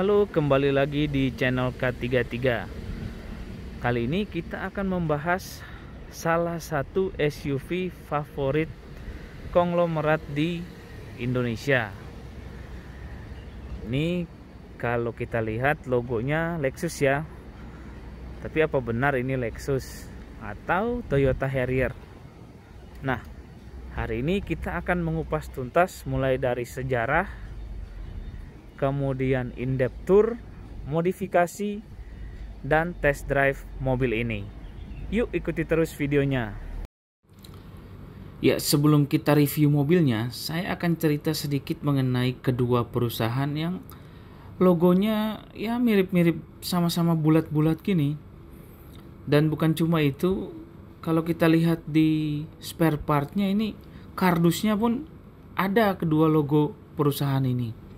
Halo, kembali lagi di channel K33. Kali ini kita akan membahas salah satu SUV favorit konglomerat di Indonesia. Ini kalau kita lihat logonya Lexus ya. Tapi apa benar ini Lexus atau Toyota Harrier? Nah, hari ini kita akan mengupas tuntas mulai dari sejarah, kemudian in-depth tour, modifikasi, dan test drive mobil ini. Yuk ikuti terus videonya. Ya, sebelum kita review mobilnya, saya akan cerita sedikit mengenai kedua perusahaan yang logonya ya mirip-mirip, sama-sama bulat-bulat gini. Dan bukan cuma itu, kalau kita lihat di spare partnya ini, kardusnya pun ada kedua logo perusahaan ini.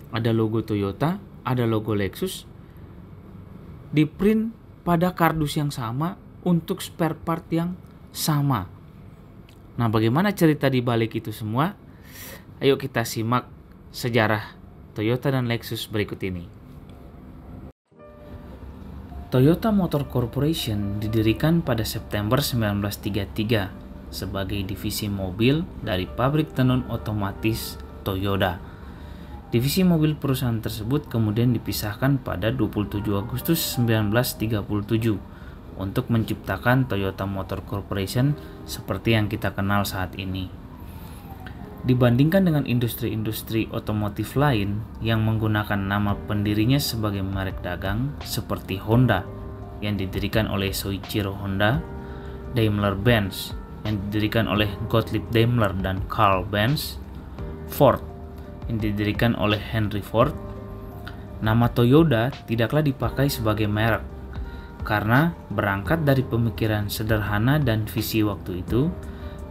Ada logo Toyota, ada logo Lexus, di print pada kardus yang sama untuk spare part yang sama. Nah, bagaimana cerita di balik itu semua? Ayo kita simak sejarah Toyota dan Lexus berikut ini. Toyota Motor Corporation didirikan pada September 1933 sebagai divisi mobil dari pabrik tenun otomatis Toyota. Divisi mobil perusahaan tersebut kemudian dipisahkan pada 27 Agustus 1937 untuk menciptakan Toyota Motor Corporation seperti yang kita kenal saat ini. Dibandingkan dengan industri-industri otomotif lain yang menggunakan nama pendirinya sebagai merek dagang seperti Honda yang didirikan oleh Soichiro Honda, Daimler-Benz yang didirikan oleh Gottlieb Daimler dan Karl Benz, Ford yang didirikan oleh Henry Ford, nama Toyota tidaklah dipakai sebagai merek karena berangkat dari pemikiran sederhana dan visi waktu itu,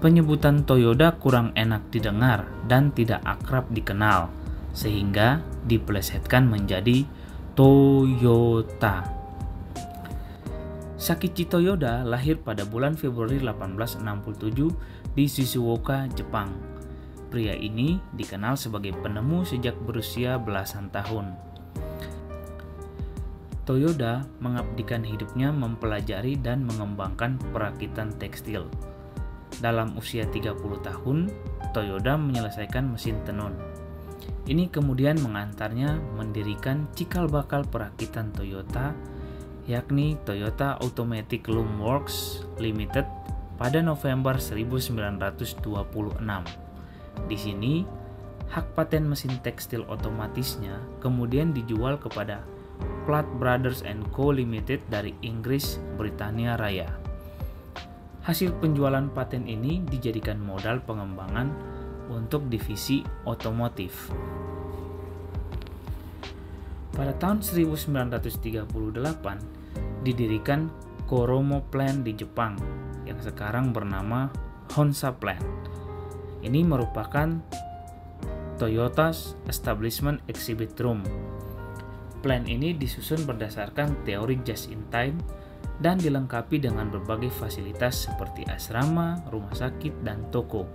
penyebutan Toyota kurang enak didengar dan tidak akrab dikenal, sehingga dipelesetkan menjadi Toyota. Sakichi Toyoda lahir pada bulan Februari 1867 di Shizuoka, Jepang. Pria ini dikenal sebagai penemu sejak berusia belasan tahun. Toyoda mengabdikan hidupnya mempelajari dan mengembangkan perakitan tekstil. Dalam usia 30 tahun, Toyoda menyelesaikan mesin tenun. Ini kemudian mengantarnya mendirikan cikal bakal perakitan Toyota, yakni Toyota Automatic Loom Works Limited pada November 1926. Di sini, hak paten mesin tekstil otomatisnya kemudian dijual kepada Platt Brothers & Co. Limited dari Inggris, Britania Raya. Hasil penjualan paten ini dijadikan modal pengembangan untuk divisi otomotif. Pada tahun 1938, didirikan Koromo Plant di Jepang yang sekarang bernama Honsa Plant. Ini merupakan Toyota's Establishment Exhibit Room. Plant ini disusun berdasarkan teori just in time dan dilengkapi dengan berbagai fasilitas seperti asrama, rumah sakit, dan toko.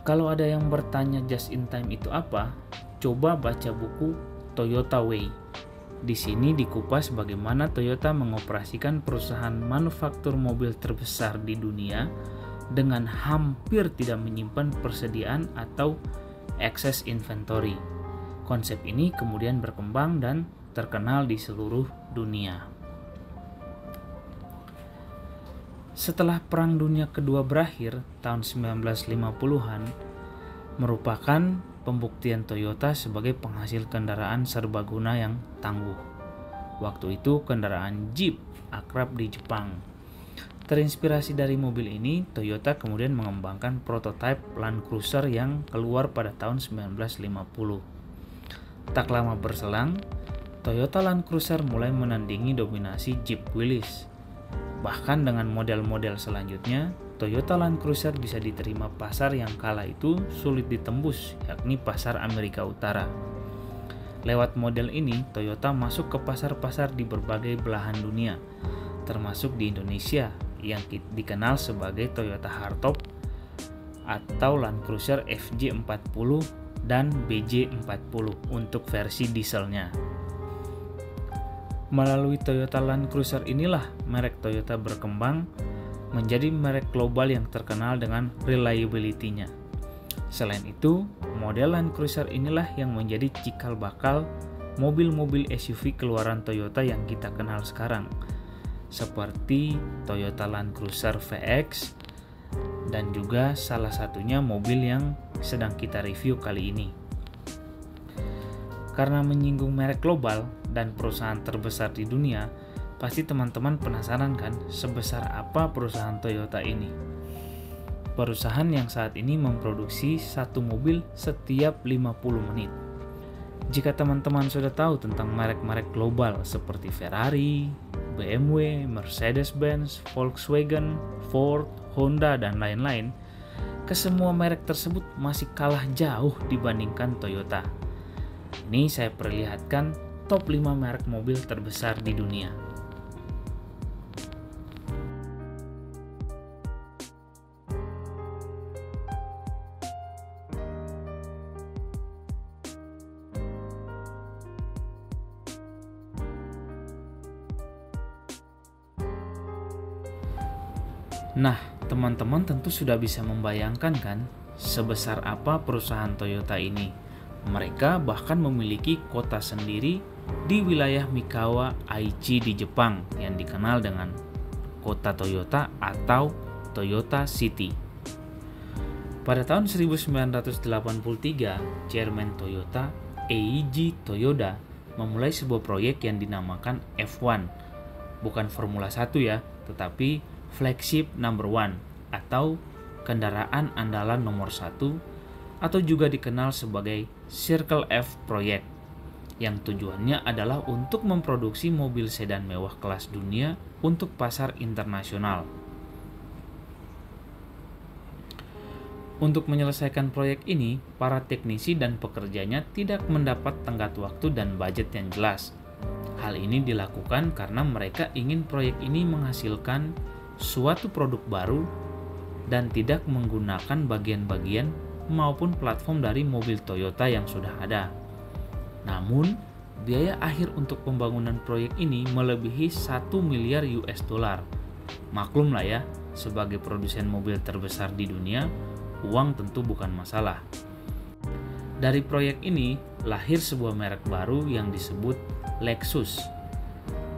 Kalau ada yang bertanya just in time itu apa, coba baca buku Toyota Way. Di sini dikupas bagaimana Toyota mengoperasikan perusahaan manufaktur mobil terbesar di dunia dengan hampir tidak menyimpan persediaan atau excess inventory. Konsep ini kemudian berkembang dan terkenal di seluruh dunia. Setelah Perang Dunia Kedua berakhir tahun 1950-an, merupakan pembuktian Toyota sebagai penghasil kendaraan serbaguna yang tangguh. Waktu itu kendaraan Jeep akrab di Jepang. Terinspirasi dari mobil ini, Toyota kemudian mengembangkan prototipe Land Cruiser yang keluar pada tahun 1950. Tak lama berselang, Toyota Land Cruiser mulai menandingi dominasi Jeep Willys. Bahkan dengan model-model selanjutnya, Toyota Land Cruiser bisa diterima pasar yang kala itu sulit ditembus, yakni pasar Amerika Utara. Lewat model ini, Toyota masuk ke pasar-pasar di berbagai belahan dunia, termasuk di Indonesia yang dikenal sebagai Toyota Hardtop atau Land Cruiser FJ40 dan BJ40 untuk versi dieselnya. Melalui Toyota Land Cruiser inilah merek Toyota berkembang menjadi merek global yang terkenal dengan reliability-nya. Selain itu, model Land Cruiser inilah yang menjadi cikal bakal mobil-mobil SUV keluaran Toyota yang kita kenal sekarang, seperti Toyota Land Cruiser VX, dan juga salah satunya mobil yang sedang kita review kali ini. Karena menyinggung merek global dan perusahaan terbesar di dunia, pasti teman-teman penasaran kan sebesar apa perusahaan Toyota ini? Perusahaan yang saat ini memproduksi satu mobil setiap 50 menit. Jika teman-teman sudah tahu tentang merek-merek global seperti Ferrari, BMW, Mercedes-Benz, Volkswagen, Ford, Honda, dan lain-lain, kesemua merek tersebut masih kalah jauh dibandingkan Toyota. Ini saya perlihatkan top 5 merek mobil terbesar di dunia. Nah, teman-teman tentu sudah bisa membayangkan kan sebesar apa perusahaan Toyota ini. Mereka bahkan memiliki kota sendiri di wilayah Mikawa, Aichi di Jepang yang dikenal dengan kota Toyota atau Toyota City. Pada tahun 1983, Chairman Toyota, Eiji Toyoda, memulai sebuah proyek yang dinamakan F1. Bukan Formula 1 ya, tetapi Flagship Number One atau kendaraan andalan nomor 1 atau juga dikenal sebagai Circle F Project, yang tujuannya adalah untuk memproduksi mobil sedan mewah kelas dunia untuk pasar internasional. Untuk menyelesaikan proyek ini, para teknisi dan pekerjanya tidak mendapat tenggat waktu dan budget yang jelas. Hal ini dilakukan karena mereka ingin proyek ini menghasilkan suatu produk baru dan tidak menggunakan bagian-bagian maupun platform dari mobil Toyota yang sudah ada. Namun, biaya akhir untuk pembangunan proyek ini melebihi 1 miliar US dollar. Maklum lah ya, sebagai produsen mobil terbesar di dunia, uang tentu bukan masalah. Dari proyek ini, lahir sebuah merek baru yang disebut Lexus.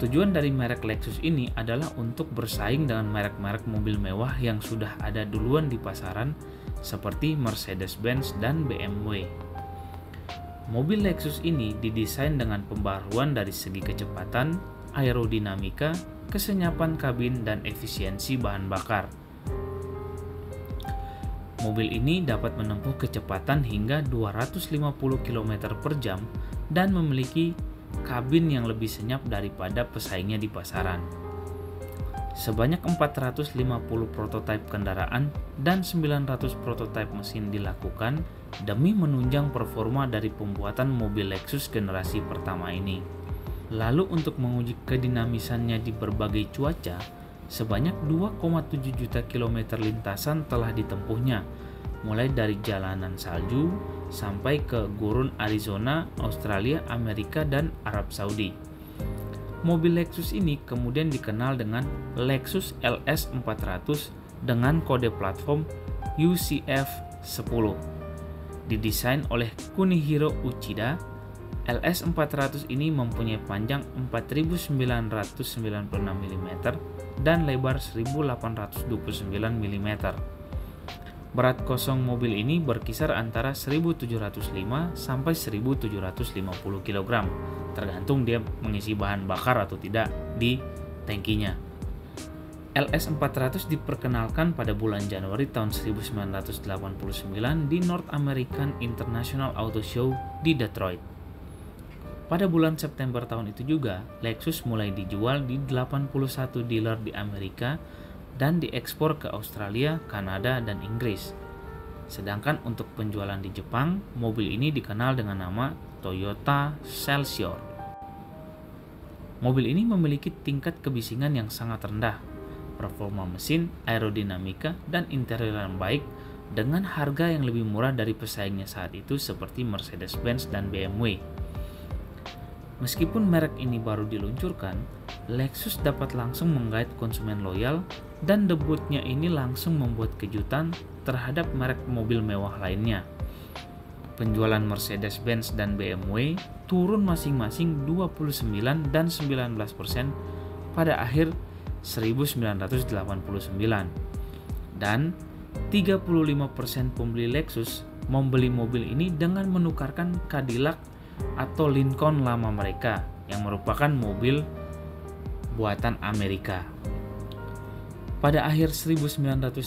Tujuan dari merek Lexus ini adalah untuk bersaing dengan merek-merek mobil mewah yang sudah ada duluan di pasaran seperti Mercedes-Benz dan BMW. Mobil Lexus ini didesain dengan pembaruan dari segi kecepatan, aerodinamika, kesenyapan kabin, dan efisiensi bahan bakar. Mobil ini dapat menempuh kecepatan hingga 250 km per jam dan memiliki kabin yang lebih senyap daripada pesaingnya di pasaran. Sebanyak 450 prototipe kendaraan dan 900 prototipe mesin dilakukan demi menunjang performa dari pembuatan mobil Lexus generasi pertama ini. Lalu untuk menguji kedinamisannya di berbagai cuaca, sebanyak 2,7 juta kilometer lintasan telah ditempuhnya, mulai dari jalanan salju sampai ke gurun Arizona, Australia, Amerika, dan Arab Saudi. Mobil Lexus ini kemudian dikenal dengan Lexus LS 400 dengan kode platform UCF-10. Didesain oleh Kunihiro Uchida, LS 400 ini mempunyai panjang 4.996 mm dan lebar 1.829 mm. Berat kosong mobil ini berkisar antara 1.705 sampai 1.750 kg, tergantung dia mengisi bahan bakar atau tidak di tangkinya. LS 400 diperkenalkan pada bulan Januari tahun 1989 di North American International Auto Show di Detroit. Pada bulan September tahun itu juga, Lexus mulai dijual di 81 dealer di Amerika dan diekspor ke Australia, Kanada, dan Inggris. Sedangkan untuk penjualan di Jepang, mobil ini dikenal dengan nama Toyota Celsior. Mobil ini memiliki tingkat kebisingan yang sangat rendah, performa mesin, aerodinamika, dan interior yang baik dengan harga yang lebih murah dari pesaingnya saat itu seperti Mercedes-Benz dan BMW. Meskipun merek ini baru diluncurkan, Lexus dapat langsung menggait konsumen loyal dan debutnya ini langsung membuat kejutan terhadap merek mobil mewah lainnya. Penjualan Mercedes-Benz dan BMW turun masing-masing 29 dan 19% pada akhir 1989 dan 35% pembeli Lexus membeli mobil ini dengan menukarkan Cadillac atau Lincoln lama mereka yang merupakan mobil buatan Amerika. Pada akhir 1991,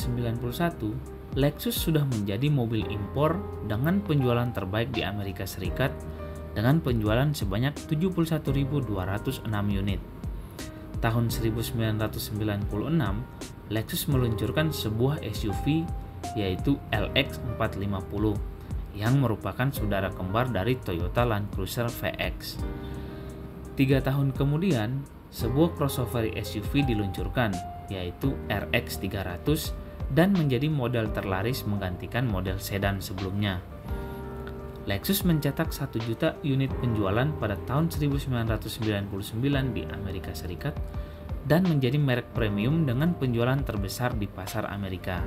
Lexus sudah menjadi mobil impor dengan penjualan terbaik di Amerika Serikat dengan penjualan sebanyak 71.206 unit. Tahun 1996, Lexus meluncurkan sebuah SUV yaitu LX 450 yang merupakan saudara kembar dari Toyota Land Cruiser VX. 3 tahun kemudian, sebuah crossover SUV diluncurkan yaitu RX 300 dan menjadi model terlaris menggantikan model sedan sebelumnya. Lexus mencetak 1 juta unit penjualan pada tahun 1999 di Amerika Serikat dan menjadi merek premium dengan penjualan terbesar di pasar Amerika.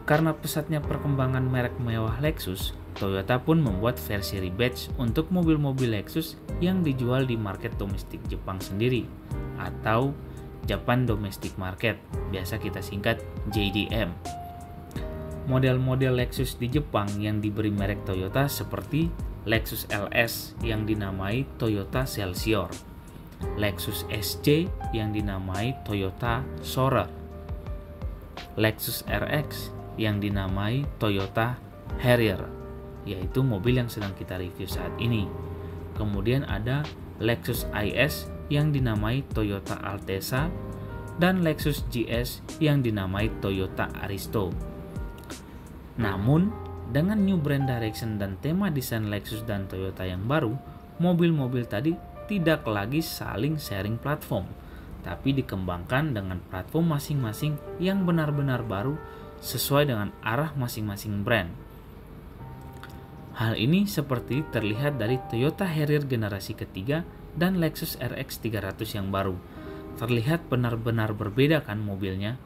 Karena pesatnya perkembangan merek mewah Lexus, Toyota pun membuat versi rebadge untuk mobil-mobil Lexus yang dijual di market domestik Jepang sendiri atau Japan Domestic Market, biasa kita singkat JDM. Model-model Lexus di Jepang yang diberi merek Toyota seperti Lexus LS yang dinamai Toyota Celsior, Lexus SC yang dinamai Toyota Soarer, Lexus RX yang dinamai Toyota Harrier, yaitu mobil yang sedang kita review saat ini. Kemudian ada Lexus IS yang dinamai Toyota Altezza dan Lexus GS yang dinamai Toyota Aristo. Namun, dengan new brand direction dan tema desain Lexus dan Toyota yang baru, mobil-mobil tadi tidak lagi saling sharing platform, tapi dikembangkan dengan platform masing-masing yang benar-benar baru sesuai dengan arah masing-masing brand. Hal ini seperti terlihat dari Toyota Harrier generasi ketiga dan Lexus RX 300 yang baru. Terlihat benar-benar berbeda kan mobilnya?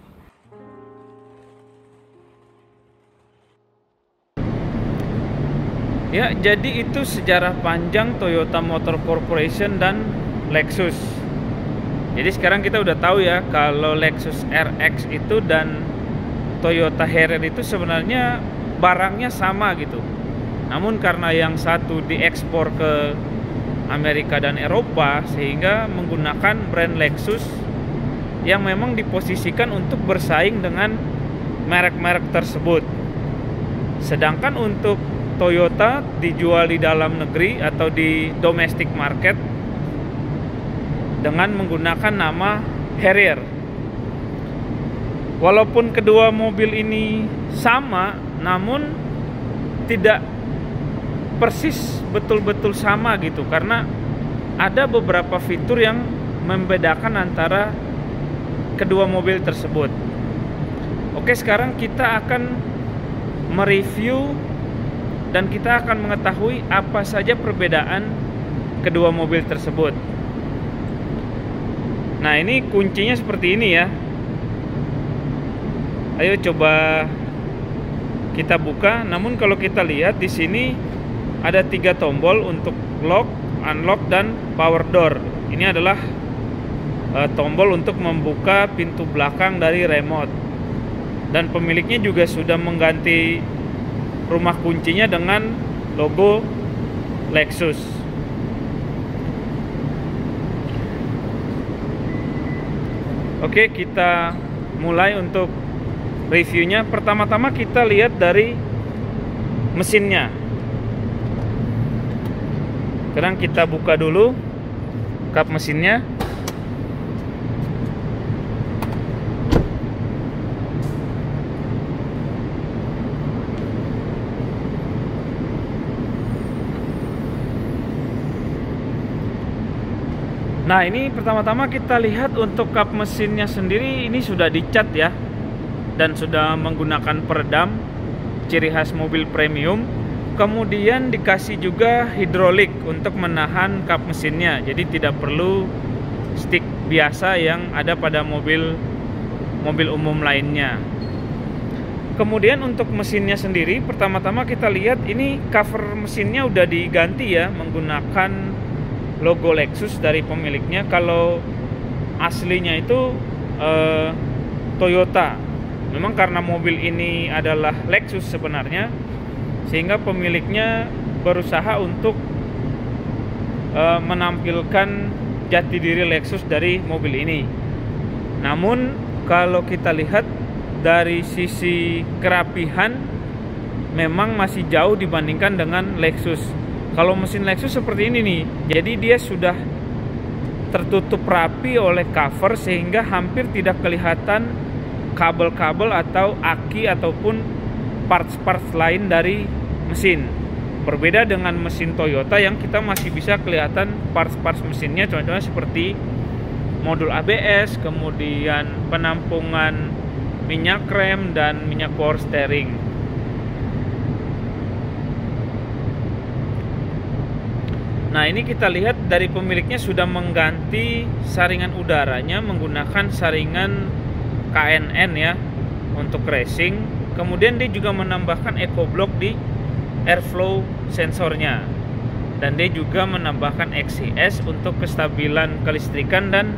Ya, jadi itu sejarah panjang Toyota Motor Corporation dan Lexus. Jadi sekarang kita udah tahu ya kalau Lexus RX itu dan Toyota Harrier itu sebenarnya barangnya sama gitu. Namun karena yang satu diekspor ke Amerika dan Eropa sehingga menggunakan brand Lexus yang memang diposisikan untuk bersaing dengan merek-merek tersebut. Sedangkan untuk Toyota dijual di dalam negeri atau di domestic market dengan menggunakan nama Harrier. Walaupun kedua mobil ini sama, namun tidak persis betul-betul sama gitu, karena ada beberapa fitur yang membedakan antara kedua mobil tersebut. Oke, sekarang kita akan mereview dan kita akan mengetahui apa saja perbedaan kedua mobil tersebut. Nah, ini kuncinya seperti ini ya. Ayo coba kita buka. Namun kalau kita lihat di sini ada 3 tombol untuk lock, unlock, dan power door. Ini adalah tombol untuk membuka pintu belakang dari remote. Dan pemiliknya juga sudah mengganti rumah kuncinya dengan logo Lexus. Oke, kita mulai untuk reviewnya. Pertama-tama kita lihat dari mesinnya. Sekarang kita buka dulu kap mesinnya. Nah, ini pertama-tama kita lihat untuk kap mesinnya sendiri ini sudah dicat ya, dan sudah menggunakan peredam ciri khas mobil premium Kemudian dikasih juga hidrolik untuk menahan kap mesinnya, jadi tidak perlu stick biasa yang ada pada mobil umum lainnya. Kemudian untuk mesinnya sendiri, pertama-tama kita lihat ini cover mesinnya udah diganti ya, menggunakan logo Lexus dari pemiliknya. Kalau aslinya itu Toyota. Memang karena mobil ini adalah Lexus sebenarnya, sehingga pemiliknya berusaha untuk menampilkan jati diri Lexus dari mobil ini. Namun kalau kita lihat dari sisi kerapihan memang masih jauh dibandingkan dengan Lexus. Kalau mesin Lexus seperti ini nih, jadi dia sudah tertutup rapi oleh cover sehingga hampir tidak kelihatan kabel-kabel atau aki ataupun parts-parts lain dari mesin. Berbeda dengan mesin Toyota yang kita masih bisa kelihatan parts-parts mesinnya, contohnya seperti modul ABS, kemudian penampungan minyak rem dan minyak power steering. Nah, ini kita lihat dari pemiliknya sudah mengganti saringan udaranya menggunakan saringan KNN ya untuk racing. Kemudian dia juga menambahkan eco block di airflow sensornya, dan dia juga menambahkan XCS untuk kestabilan kelistrikan dan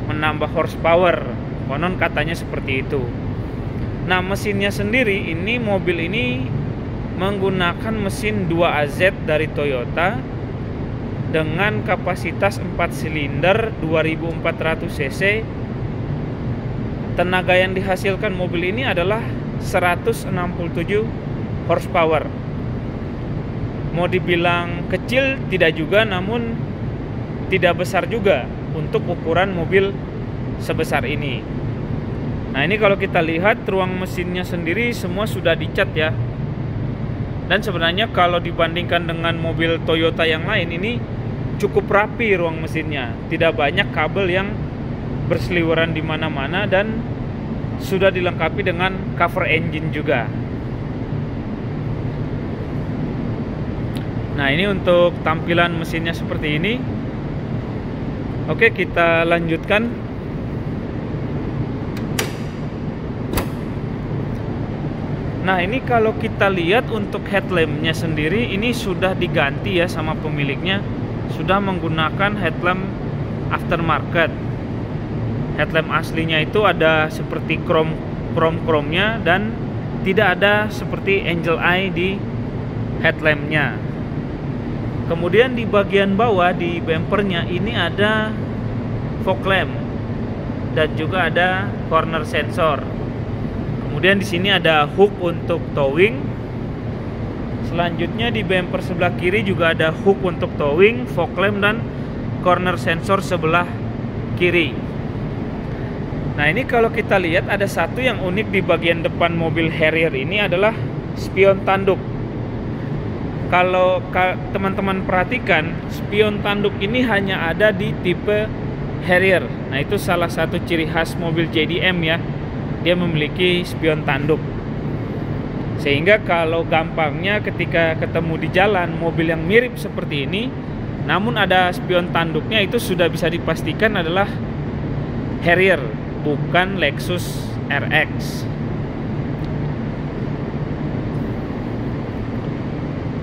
menambah horsepower. Konon katanya seperti itu. Nah, mesinnya sendiri, ini mobil ini menggunakan mesin 2AZ dari Toyota dengan kapasitas 4 silinder 2400 cc. Tenaga yang dihasilkan mobil ini adalah 167 horsepower. Mau dibilang kecil tidak juga, namun tidak besar juga untuk ukuran mobil sebesar ini. Nah, ini kalau kita lihat ruang mesinnya sendiri semua sudah dicat ya. Dan sebenarnya kalau dibandingkan dengan mobil Toyota yang lain, ini cukup rapi ruang mesinnya. Tidak banyak kabel yang berseliweran di mana-mana dan sudah dilengkapi dengan cover engine juga. Nah, ini untuk tampilan mesinnya seperti ini. Oke, kita lanjutkan. Nah, ini kalau kita lihat untuk headlampnya sendiri ini sudah diganti ya sama pemiliknya. Sudah menggunakan headlamp aftermarket. Headlamp aslinya itu ada seperti chrome-nya dan tidak ada seperti angel eye di headlampnya. Kemudian di bagian bawah di bumpernya ini ada fog lamp dan juga ada corner sensor. Kemudian di sini ada hook untuk towing. Selanjutnya di bumper sebelah kiri juga ada hook untuk towing, fog lamp dan corner sensor sebelah kiri. Nah, ini kalau kita lihat ada satu yang unik di bagian depan mobil Harrier ini adalah spion tanduk. Kalau teman-teman perhatikan, spion tanduk ini hanya ada di tipe Harrier. Nah, itu salah satu ciri khas mobil JDM ya. Dia memiliki spion tanduk. Sehingga kalau gampangnya ketika ketemu di jalan mobil yang mirip seperti ini, namun ada spion tanduknya, itu sudah bisa dipastikan adalah Harrier, bukan Lexus RX.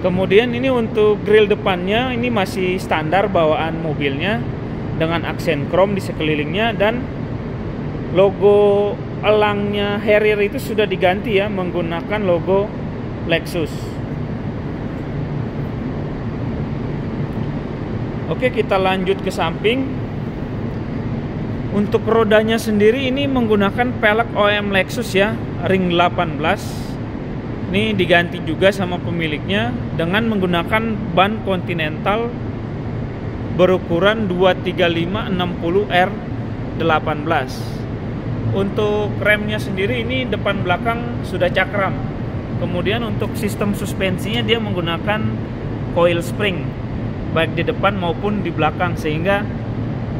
Kemudian ini untuk grill depannya ini masih standar bawaan mobilnya dengan aksen chrome di sekelilingnya, dan logo elangnya Harrier itu sudah diganti ya menggunakan logo Lexus. Oke, kita lanjut ke samping. Untuk rodanya sendiri ini menggunakan pelek OEM Lexus ya, ring 18. Ini diganti juga sama pemiliknya dengan menggunakan ban Continental berukuran 235/60R18. Untuk remnya sendiri ini depan belakang sudah cakram. Kemudian untuk sistem suspensinya dia menggunakan coil spring baik di depan maupun di belakang, sehingga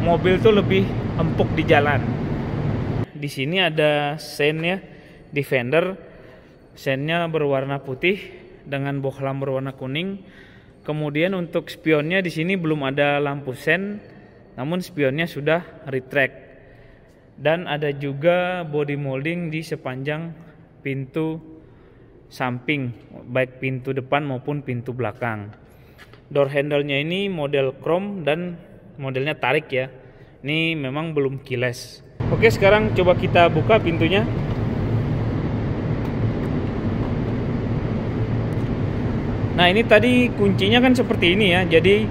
mobil tuh lebih empuk di jalan. Di sini ada sen ya, di fender. Sennya berwarna putih dengan bohlam berwarna kuning. Kemudian untuk spionnya di sini belum ada lampu sen, namun spionnya sudah retract. Dan ada juga body molding di sepanjang pintu samping, baik pintu depan maupun pintu belakang. Door handle-nya ini model chrome dan modelnya tarik ya. Ini memang belum keyless. Oke, sekarang coba kita buka pintunya. Nah, ini tadi kuncinya kan seperti ini ya. Jadi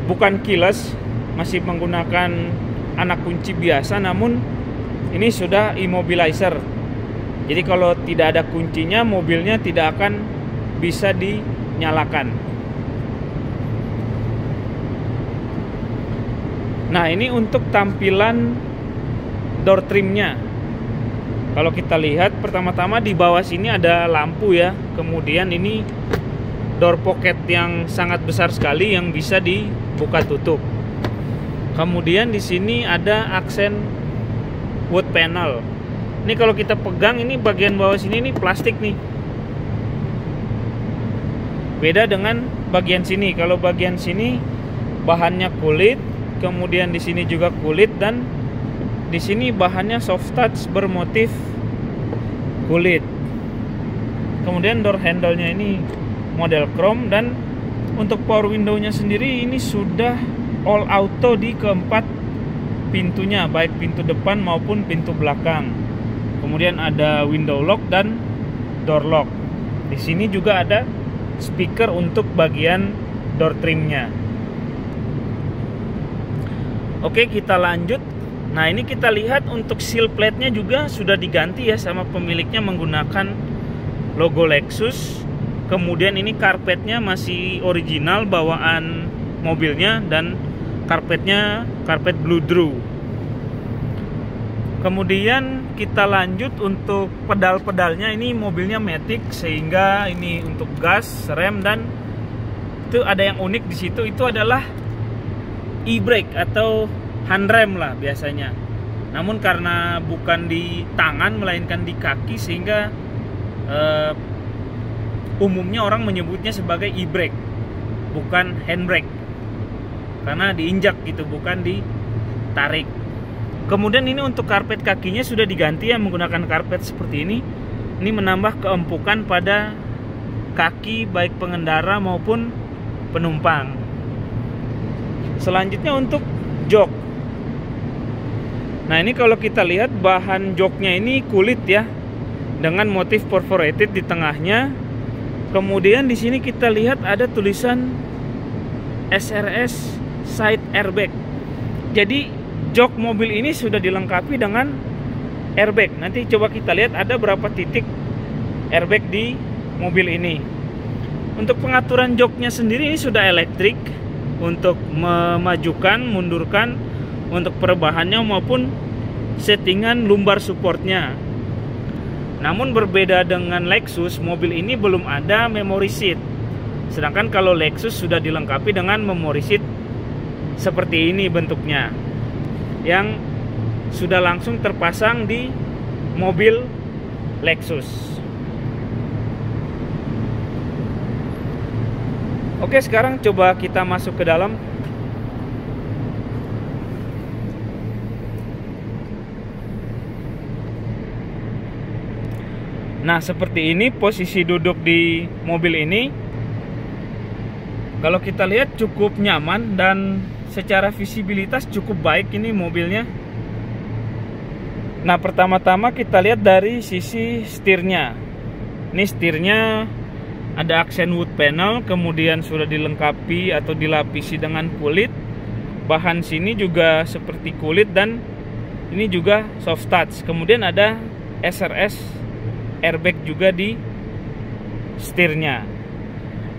bukan keyless, masih menggunakan anak kunci biasa, namun ini sudah immobilizer. Jadi kalau tidak ada kuncinya, mobilnya tidak akan bisa dinyalakan. Nah, ini untuk tampilan door trimnya. Kalau kita lihat, pertama-tama di bawah sini ada lampu ya. Kemudian ini door pocket yang sangat besar sekali yang bisa dibuka tutup. Kemudian di sini ada aksen wood panel. Ini kalau kita pegang, ini bagian bawah sini ini plastik nih. Beda dengan bagian sini. Kalau bagian sini bahannya kulit, kemudian di sini juga kulit, dan di sini bahannya soft touch bermotif kulit. Kemudian door handle-nya ini model chrome, dan untuk power window-nya sendiri ini sudah all auto di keempat pintunya, baik pintu depan maupun pintu belakang. Kemudian ada window lock dan door lock. Di sini juga ada speaker untuk bagian door trimnya. Oke, kita lanjut. Nah, ini kita lihat untuk seal plate-nya juga sudah diganti ya sama pemiliknya menggunakan logo Lexus. Kemudian ini karpetnya masih original bawaan mobilnya, dan karpetnya karpet Blue Drew. Kemudian kita lanjut untuk pedal-pedalnya. Ini mobilnya matic, sehingga ini untuk gas, rem, dan itu ada yang unik di situ, itu adalah e-brake atau handrem lah biasanya. Namun karena bukan di tangan melainkan di kaki, sehingga umumnya orang menyebutnya sebagai e-brake, bukan handbrake, karena diinjak gitu, bukan ditarik. Kemudian ini untuk karpet kakinya sudah diganti ya, menggunakan karpet seperti ini. Ini menambah keempukan pada kaki baik pengendara maupun penumpang. Selanjutnya untuk jok. Nah, ini kalau kita lihat bahan joknya ini kulit ya, dengan motif perforated di tengahnya. Kemudian di sini kita lihat ada tulisan SRS side airbag. Jadi jok mobil ini sudah dilengkapi dengan airbag. Nanti coba kita lihat ada berapa titik airbag di mobil ini. Untuk pengaturan joknya sendiri ini sudah elektrik, untuk memajukan, mundurkan, untuk perubahannya maupun settingan lumbar supportnya. Namun berbeda dengan Lexus, mobil ini belum ada memory seat. Sedangkan kalau Lexus sudah dilengkapi dengan memory seat seperti ini bentuknya, yang sudah langsung terpasang di mobil Lexus. Oke, sekarang coba kita masuk ke dalam. Nah, seperti ini posisi duduk di mobil ini. Kalau kita lihat cukup nyaman dan secara visibilitas cukup baik ini mobilnya. Nah, pertama-tama kita lihat dari sisi setirnya. Ini setirnya ada aksen wood panel, kemudian sudah dilengkapi atau dilapisi dengan kulit. Bahan sini juga seperti kulit, dan ini juga soft touch. Kemudian ada SRS airbag juga di setirnya.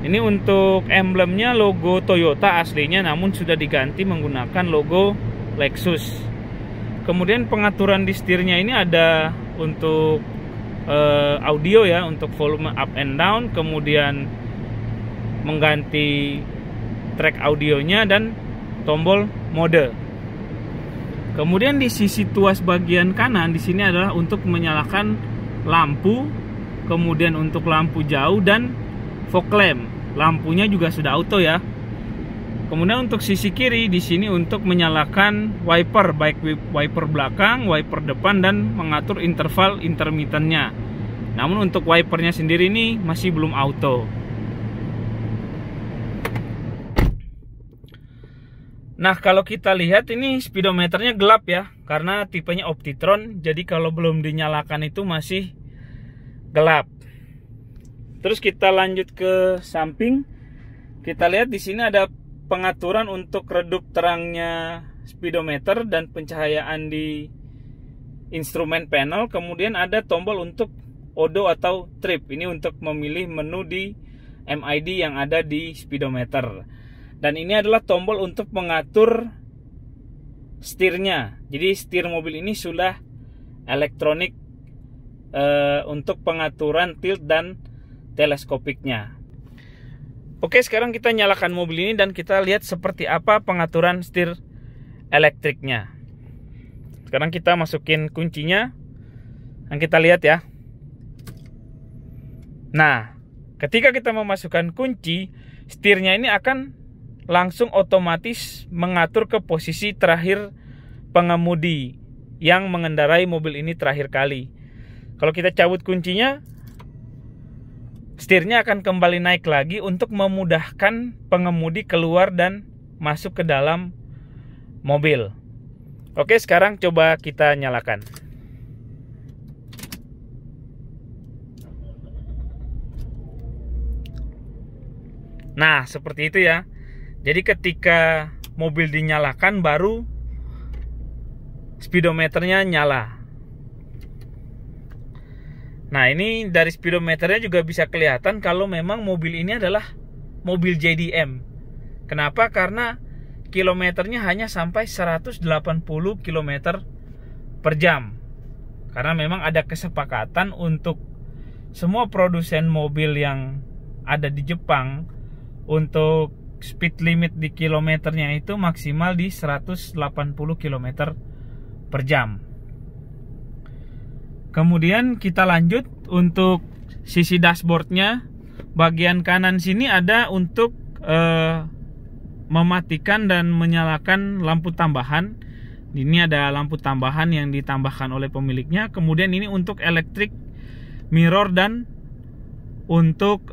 Ini untuk emblemnya logo Toyota aslinya, namun sudah diganti menggunakan logo Lexus. Kemudian pengaturan di setirnya ini ada untuk audio ya, untuk volume up and down, kemudian mengganti track audionya, dan tombol mode. Kemudian di sisi tuas bagian kanan di sini adalah untuk menyalakan lampu, kemudian untuk lampu jauh dan fog lamp. Lampunya juga sudah auto ya. Kemudian untuk sisi kiri di sini untuk menyalakan wiper, baik wiper belakang, wiper depan, dan mengatur interval intermittennya. Namun untuk wipernya sendiri ini masih belum auto. Nah, kalau kita lihat ini speedometernya gelap ya, karena tipenya Optitron. Jadi kalau belum dinyalakan itu masih gelap. Terus kita lanjut ke samping. Kita lihat di sini ada pengaturan untuk redup terangnya speedometer dan pencahayaan di instrumen panel. Kemudian ada tombol untuk odo atau trip. Ini untuk memilih menu di MID yang ada di speedometer. Dan ini adalah tombol untuk mengatur setirnya. Jadi setir mobil ini sudah elektronik untuk pengaturan tilt dan teleskopiknya. Oke, sekarang kita nyalakan mobil ini dan kita lihat seperti apa pengaturan setir elektriknya. Sekarang kita masukin kuncinya. Dan kita lihat ya. Nah, ketika kita memasukkan kunci, setirnya ini akan langsung otomatis mengatur ke posisi terakhir pengemudi yang mengendarai mobil ini terakhir kali. Kalau kita cabut kuncinya, setirnya akan kembali naik lagi untuk memudahkan pengemudi keluar dan masuk ke dalam mobil. Oke, sekarang coba kita nyalakan. Nah, seperti itu ya. Jadi ketika mobil dinyalakan baru speedometernya nyala. Nah, ini dari speedometernya juga bisa kelihatan kalau memang mobil ini adalah mobil JDM. Kenapa? Karena kilometernya hanya sampai 180 km per jam. Karena memang ada kesepakatan untuk semua produsen mobil yang ada di Jepang untuk speed limit di kilometernya itu maksimal di 180 km per jam. Kemudian kita lanjut untuk sisi dashboardnya. Bagian kanan sini ada untuk mematikan dan menyalakan lampu tambahan. Ini ada lampu tambahan yang ditambahkan oleh pemiliknya. Kemudian ini untuk electric mirror dan untuk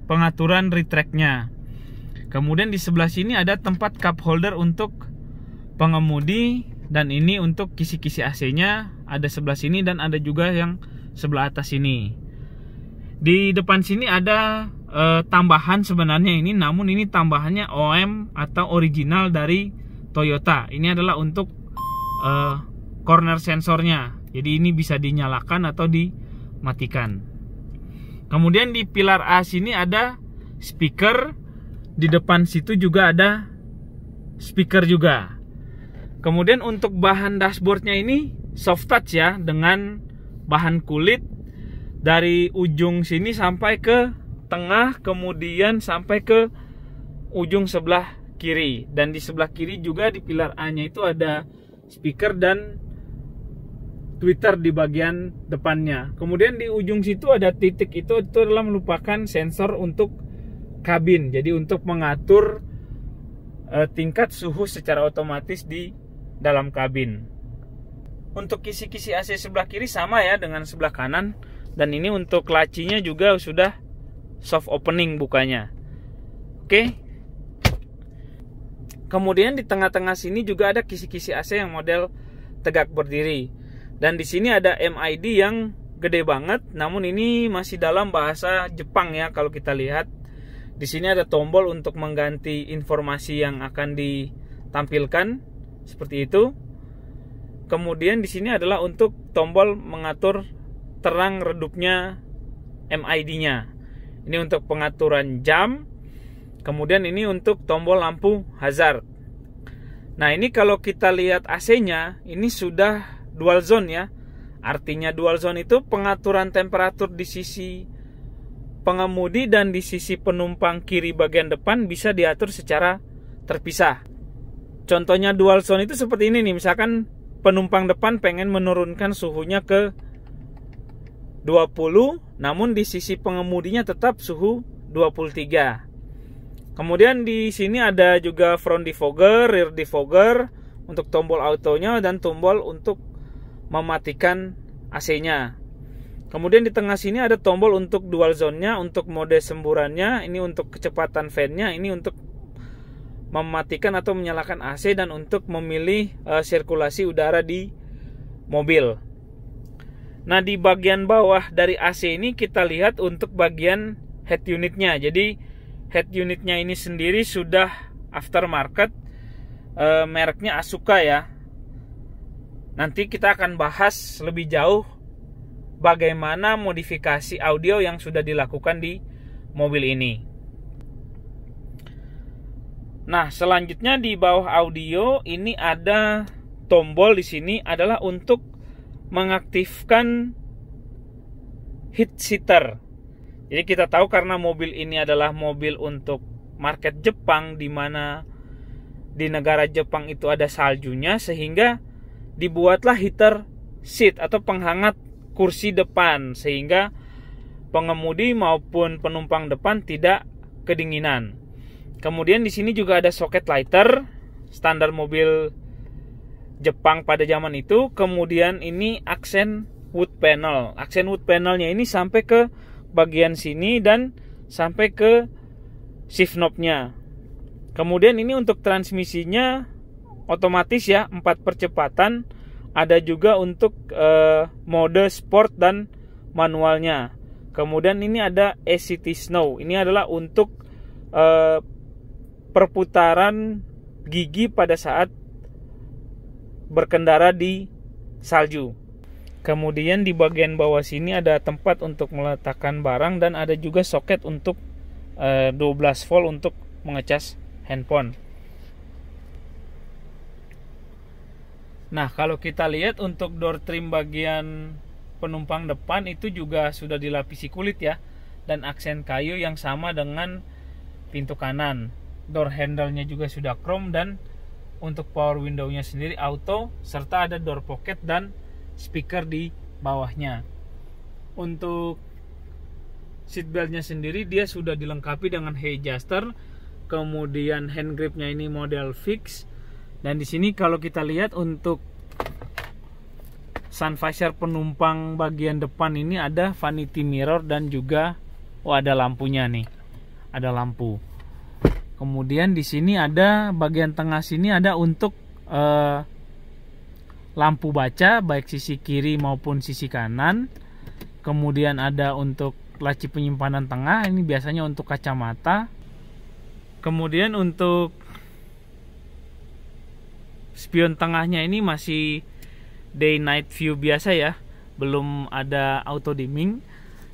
pengaturan retract-nya. Kemudian di sebelah sini ada tempat cup holder untuk pengemudi, dan ini untuk kisi-kisi AC-nya ada sebelah sini dan ada juga yang sebelah atas sini. Di depan sini ada tambahan sebenarnya ini, namun ini tambahannya OM atau original dari Toyota. Ini adalah untuk corner sensornya. Jadi ini bisa dinyalakan atau dimatikan. Kemudian di pilar A sini ada speaker. Di depan situ juga ada speaker juga. Kemudian untuk bahan dashboardnya ini soft touch ya, dengan bahan kulit dari ujung sini sampai ke tengah, kemudian sampai ke ujung sebelah kiri. Dan di sebelah kiri juga di pilar A-nya itu ada speaker dan tweeter di bagian depannya. Kemudian di ujung situ ada titik, itu adalah merupakan sensor untuk kabin. Jadi untuk mengatur tingkat suhu secara otomatis di dalam kabin. Untuk kisi-kisi AC sebelah kiri sama ya dengan sebelah kanan. Dan ini untuk lacinya juga sudah soft opening bukanya. Oke. Kemudian di tengah-tengah sini juga ada kisi-kisi AC yang model tegak berdiri. Dan di sini ada MID yang gede banget, namun ini masih dalam bahasa Jepang ya kalau kita lihat. Di sini ada tombol untuk mengganti informasi yang akan ditampilkan seperti itu. Kemudian di sini adalah untuk tombol mengatur terang redupnya MID-nya. Ini untuk pengaturan jam. Kemudian ini untuk tombol lampu hazard. Nah, ini kalau kita lihat AC-nya, ini sudah dual zone ya. Artinya dual zone itu pengaturan temperatur di sisi pengemudi dan di sisi penumpang kiri bagian depan bisa diatur secara terpisah. Contohnya dual zone itu seperti ini nih. Misalkan penumpang depan pengen menurunkan suhunya ke 20, namun di sisi pengemudinya tetap suhu 23. Kemudian di sini ada juga front defogger, rear defogger untuk tombol autonya dan tombol untuk mematikan AC-nya. Kemudian di tengah sini ada tombol untuk dual zone-nya, untuk mode semburannya, ini untuk kecepatan fan-nya, ini untuk mematikan atau menyalakan AC dan untuk memilih sirkulasi udara di mobil. Nah, di bagian bawah dari AC ini kita lihat untuk bagian head unitnya. Jadi head unitnya ini sendiri sudah aftermarket, mereknya Asuka ya. Nanti kita akan bahas lebih jauh bagaimana modifikasi audio yang sudah dilakukan di mobil ini. Nah, selanjutnya di bawah audio ini ada tombol di sini adalah untuk mengaktifkan heat seater. Jadi kita tahu karena mobil ini adalah mobil untuk market Jepang, di mana di negara Jepang itu ada saljunya, sehingga dibuatlah heater seat atau penghangat kursi depan, sehingga pengemudi maupun penumpang depan tidak kedinginan. Kemudian di sini juga ada socket lighter standar mobil Jepang pada zaman itu. Kemudian ini aksen wood panel. Aksen wood panelnya ini sampai ke bagian sini dan sampai ke shift knob-nya. Kemudian ini untuk transmisinya otomatis ya, 4 percepatan. Ada juga untuk mode sport dan manualnya. Kemudian ini ada ACT Snow. Ini adalah untuk perputaran gigi pada saat berkendara di salju. Kemudian di bagian bawah sini ada tempat untuk meletakkan barang dan ada juga soket untuk 12 volt untuk mengecas handphone. Nah, kalau kita lihat untuk door trim bagian penumpang depan itu juga sudah dilapisi kulit ya, dan aksen kayu yang sama dengan pintu kanan. Door handle-nya juga sudah chrome dan untuk power window-nya sendiri auto, serta ada door pocket dan speaker di bawahnya. Untuk seatbelt-nya sendiri dia sudah dilengkapi dengan head adjuster, kemudian hand grip-nya ini model fix. Dan di sini kalau kita lihat untuk sun visor penumpang bagian depan ini ada vanity mirror dan juga ada lampunya nih. Ada lampu. Kemudian di sini ada bagian tengah sini ada untuk lampu baca baik sisi kiri maupun sisi kanan. Kemudian ada untuk laci penyimpanan tengah, ini biasanya untuk kacamata. Kemudian untuk spion tengahnya ini masih day night view biasa ya, belum ada auto dimming.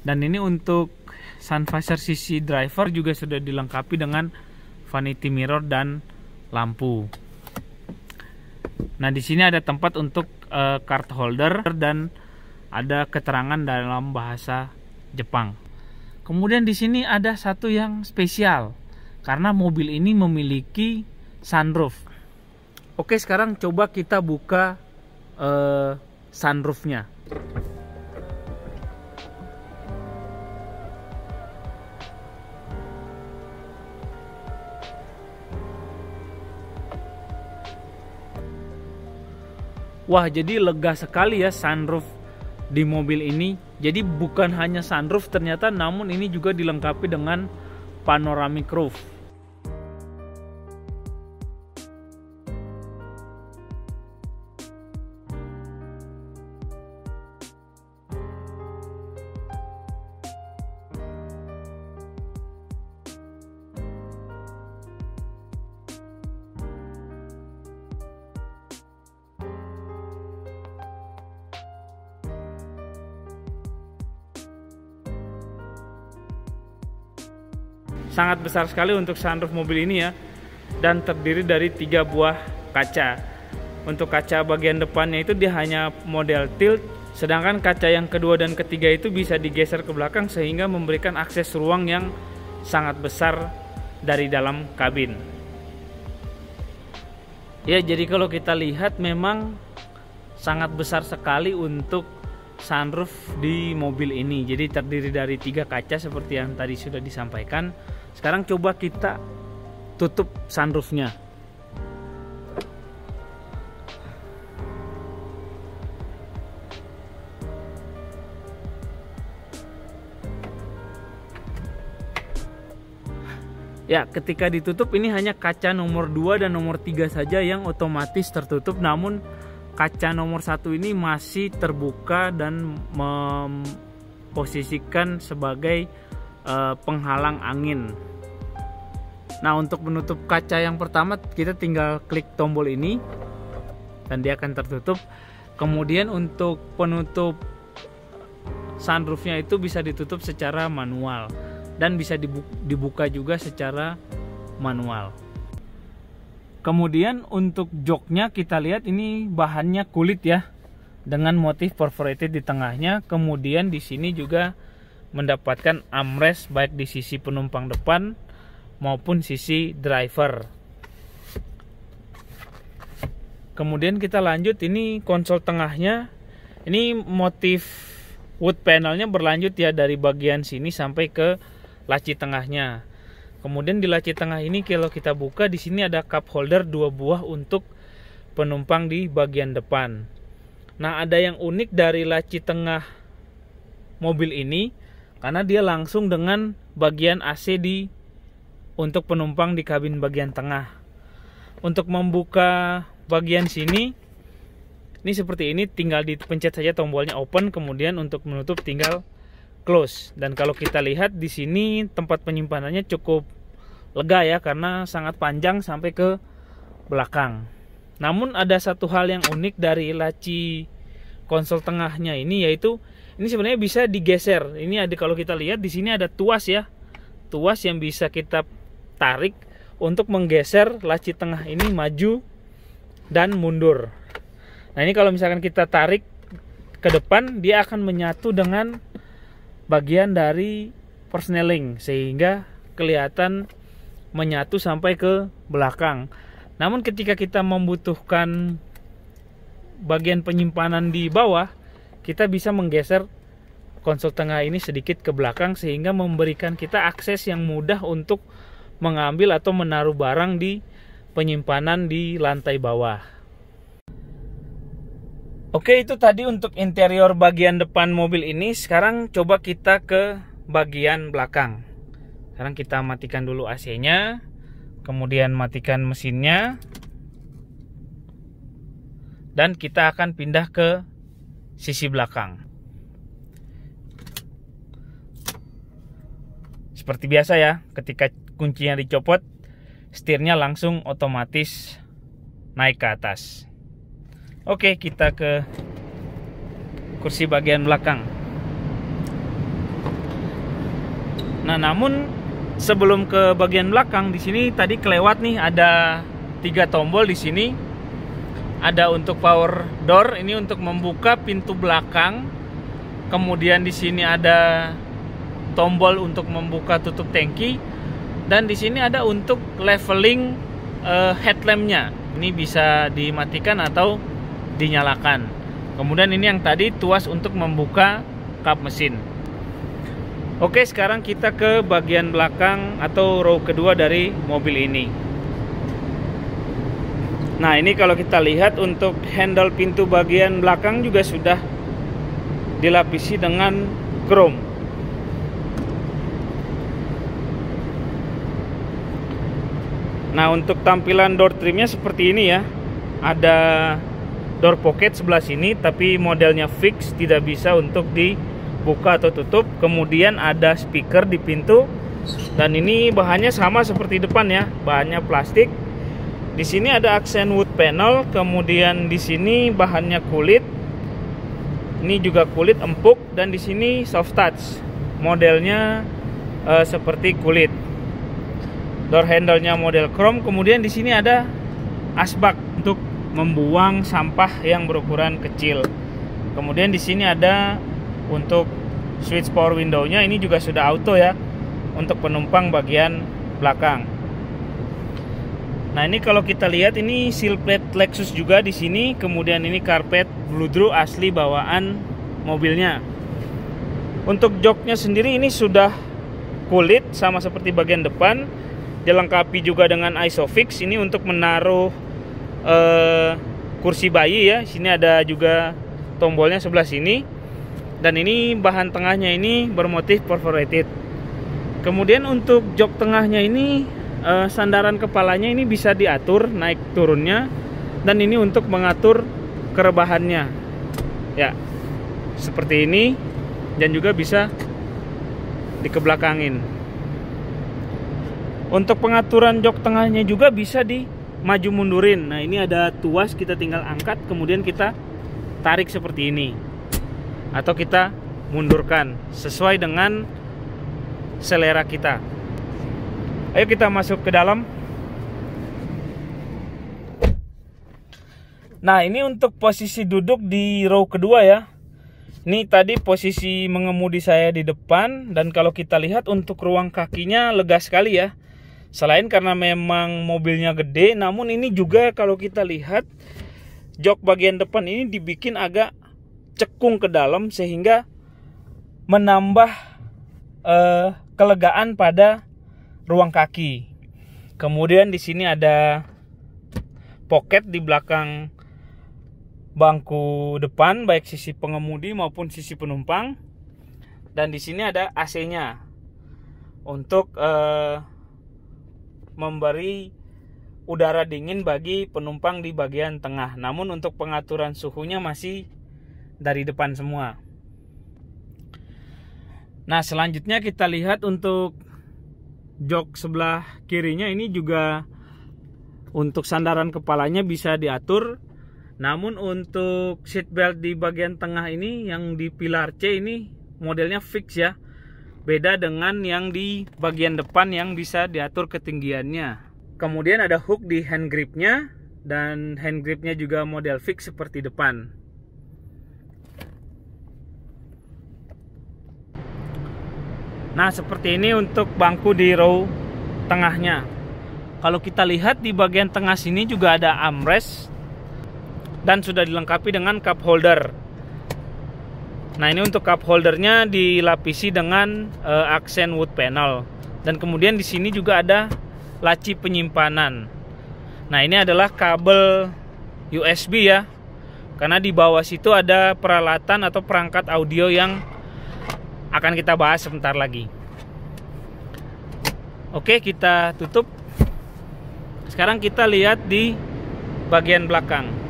Dan ini untuk sun visor sisi driver juga sudah dilengkapi dengan vanity mirror dan lampu. Nah, di sini ada tempat untuk card holder dan ada keterangan dalam bahasa Jepang. Kemudian di sini ada satu yang spesial karena mobil ini memiliki sunroof. Oke, sekarang coba kita buka sunroofnya. Wah, jadi lega sekali ya sunroof di mobil ini. Jadi bukan hanya sunroof ternyata, namun ini juga dilengkapi dengan panoramic roof. Sangat besar sekali untuk sunroof mobil ini ya, dan terdiri dari 3 buah kaca. Untuk kaca bagian depannya itu dia hanya model tilt, sedangkan kaca yang kedua dan ketiga itu bisa digeser ke belakang sehingga memberikan akses ruang yang sangat besar dari dalam kabin. Ya, jadi kalau kita lihat memang sangat besar sekali untuk sunroof di mobil ini. Jadi terdiri dari 3 kaca seperti yang tadi sudah disampaikan. Sekarang coba kita tutup sunroofnya. Ya, ketika ditutup ini hanya kaca nomor 2 dan nomor 3 saja yang otomatis tertutup, namun kaca nomor 1 ini masih terbuka dan memposisikan sebagai penghalang angin. Nah, untuk menutup kaca yang pertama kita tinggal klik tombol ini dan dia akan tertutup. Kemudian untuk penutup sunroofnya itu bisa ditutup secara manual dan bisa dibuka juga secara manual. Kemudian untuk joknya kita lihat ini bahannya kulit ya, dengan motif perforated di tengahnya. Kemudian di sini juga mendapatkan armrest baik di sisi penumpang depan maupun sisi driver. Kemudian kita lanjut, ini konsol tengahnya. Ini motif wood panelnya berlanjut ya dari bagian sini sampai ke laci tengahnya. Kemudian di laci tengah ini kalau kita buka, di sini ada cup holder 2 buah untuk penumpang di bagian depan. Nah, ada yang unik dari laci tengah mobil ini karena dia langsung dengan bagian AC untuk penumpang di kabin bagian tengah. Untuk membuka bagian sini, ini seperti ini, tinggal dipencet saja tombolnya open, kemudian untuk menutup tinggal close. Dan kalau kita lihat di sini tempat penyimpanannya cukup lega ya, karena sangat panjang sampai ke belakang. Namun ada satu hal yang unik dari laci konsol tengahnya ini, yaitu ini sebenarnya bisa digeser. Ini ada, kalau kita lihat di sini ada tuas ya, tuas yang bisa kita tarik untuk menggeser laci tengah ini maju dan mundur. Nah, ini kalau misalkan kita tarik ke depan, dia akan menyatu dengan bagian dari persneling sehingga kelihatan menyatu sampai ke belakang. Namun ketika kita membutuhkan bagian penyimpanan di bawah, kita bisa menggeser konsol tengah ini sedikit ke belakang sehingga memberikan kita akses yang mudah untuk mengambil atau menaruh barang di penyimpanan di lantai bawah. Oke, itu tadi untuk interior bagian depan mobil ini. Sekarang coba kita ke bagian belakang. Sekarang kita matikan dulu AC-nya, kemudian matikan mesinnya, dan kita akan pindah ke sisi belakang. Seperti biasa ya, ketika kuncinya dicopot, setirnya langsung otomatis naik ke atas. Oke, kita ke kursi bagian belakang. Nah, namun sebelum ke bagian belakang, di sini tadi kelewat nih, ada 3 tombol di sini. Ada untuk power door, ini untuk membuka pintu belakang. Kemudian di sini ada tombol untuk membuka tutup tangki, dan di sini ada untuk leveling headlampnya. Ini bisa dimatikan atau dinyalakan. Kemudian ini yang tadi tuas untuk membuka kap mesin. Oke, sekarang kita ke bagian belakang atau row kedua dari mobil ini. Nah, ini kalau kita lihat untuk handle pintu bagian belakang juga sudah dilapisi dengan chrome. Nah, untuk tampilan door trimnya seperti ini ya. Ada door pocket sebelah sini, tapi modelnya fix, tidak bisa untuk dibuka atau tutup. Kemudian ada speaker di pintu, dan ini bahannya sama seperti depan ya, bahannya plastik. Di sini ada aksen wood panel, kemudian di sini bahannya kulit. Ini juga kulit empuk, dan di sini soft touch, modelnya seperti kulit. Door handle-nya model chrome. Kemudian di sini ada asbak untuk membuang sampah yang berukuran kecil. Kemudian di sini ada untuk switch power window-nya, ini juga sudah auto ya untuk penumpang bagian belakang. Nah, ini kalau kita lihat ini seal plate Lexus juga di sini. Kemudian ini karpet Bludru asli bawaan mobilnya. Untuk joknya sendiri ini sudah kulit sama seperti bagian depan, dilengkapi juga dengan Isofix ini untuk menaruh kursi bayi ya. Sini ada juga tombolnya sebelah sini, dan ini bahan tengahnya ini bermotif perforated. Kemudian untuk jok tengahnya ini sandaran kepalanya ini bisa diatur naik turunnya, dan ini untuk mengatur kerebahannya ya, seperti ini, dan juga bisa dikebelakangin. Untuk pengaturan jok tengahnya juga bisa di maju mundurin. Nah, ini ada tuas, kita tinggal angkat kemudian kita tarik seperti ini, atau kita mundurkan sesuai dengan selera kita. Ayo kita masuk ke dalam. Nah, ini untuk posisi duduk di row kedua ya. Ini tadi posisi mengemudi saya di depan, dan kalau kita lihat untuk ruang kakinya lega sekali ya. Selain karena memang mobilnya gede, namun ini juga kalau kita lihat jok bagian depan ini dibikin agak cekung ke dalam sehingga menambah kelegaan pada ruang kaki. Kemudian di sini ada pocket di belakang bangku depan, baik sisi pengemudi maupun sisi penumpang. Dan di sini ada AC-nya untuk memberi udara dingin bagi penumpang di bagian tengah. Namun untuk pengaturan suhunya masih dari depan semua. Nah, selanjutnya kita lihat untuk jok sebelah kirinya ini juga untuk sandaran kepalanya bisa diatur. Namun untuk seat belt di bagian tengah ini yang di pilar C ini modelnya fix ya. Beda dengan yang di bagian depan yang bisa diatur ketinggiannya. Kemudian ada hook di hand gripnya, dan hand gripnya juga model fix seperti depan. Nah, seperti ini untuk bangku di row tengahnya. Kalau kita lihat di bagian tengah sini juga ada armrest dan sudah dilengkapi dengan cup holder. Nah, ini untuk cup holdernya dilapisi dengan aksen wood panel, dan kemudian di sini juga ada laci penyimpanan. Nah, ini adalah kabel USB ya, karena di bawah situ ada peralatan atau perangkat audio yang akan kita bahas sebentar lagi. Oke, kita tutup. Sekarang kita lihat di bagian belakang.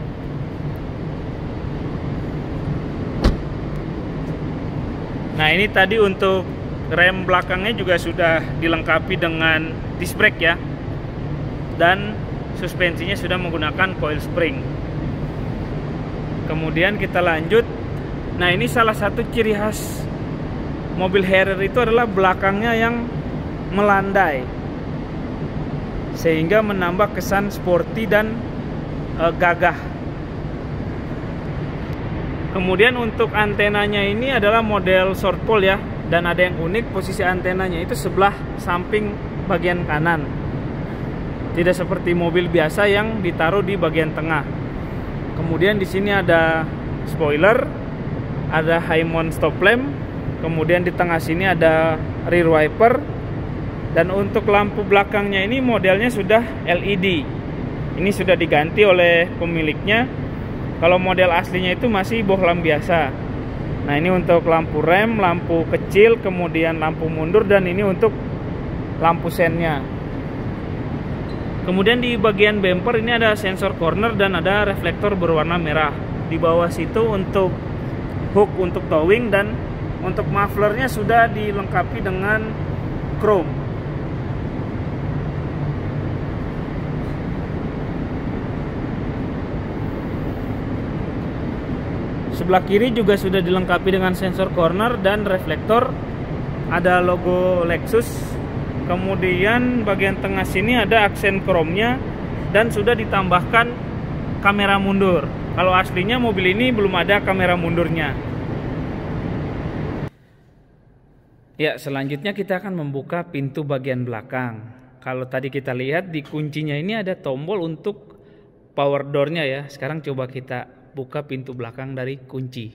Nah, ini tadi untuk rem belakangnya juga sudah dilengkapi dengan disc brake ya, dan suspensinya sudah menggunakan coil spring. Kemudian kita lanjut. Nah, ini salah satu ciri khas mobil Harrier itu adalah belakangnya yang melandai, sehingga menambah kesan sporty dan gagah. Kemudian untuk antenanya ini adalah model short pole ya, dan ada yang unik, posisi antenanya itu sebelah samping bagian kanan. Tidak seperti mobil biasa yang ditaruh di bagian tengah. Kemudian di sini ada spoiler, ada high mount stop lamp, kemudian di tengah sini ada rear wiper, dan untuk lampu belakangnya ini modelnya sudah LED. Ini sudah diganti oleh pemiliknya. Kalau model aslinya itu masih bohlam biasa. Nah, ini untuk lampu rem, lampu kecil, kemudian lampu mundur, dan ini untuk lampu sennya. Kemudian di bagian bumper ini ada sensor corner dan ada reflektor berwarna merah. Di bawah situ untuk hook untuk towing, dan untuk mufflernya sudah dilengkapi dengan chrome. Sebelah kiri juga sudah dilengkapi dengan sensor corner dan reflektor. Ada logo Lexus. Kemudian bagian tengah sini ada aksen chrome-nya dan sudah ditambahkan kamera mundur. Kalau aslinya mobil ini belum ada kamera mundurnya. Ya, selanjutnya kita akan membuka pintu bagian belakang. Kalau tadi kita lihat di kuncinya ini ada tombol untuk power door-nya ya. Sekarang coba kita buka pintu belakang dari kunci.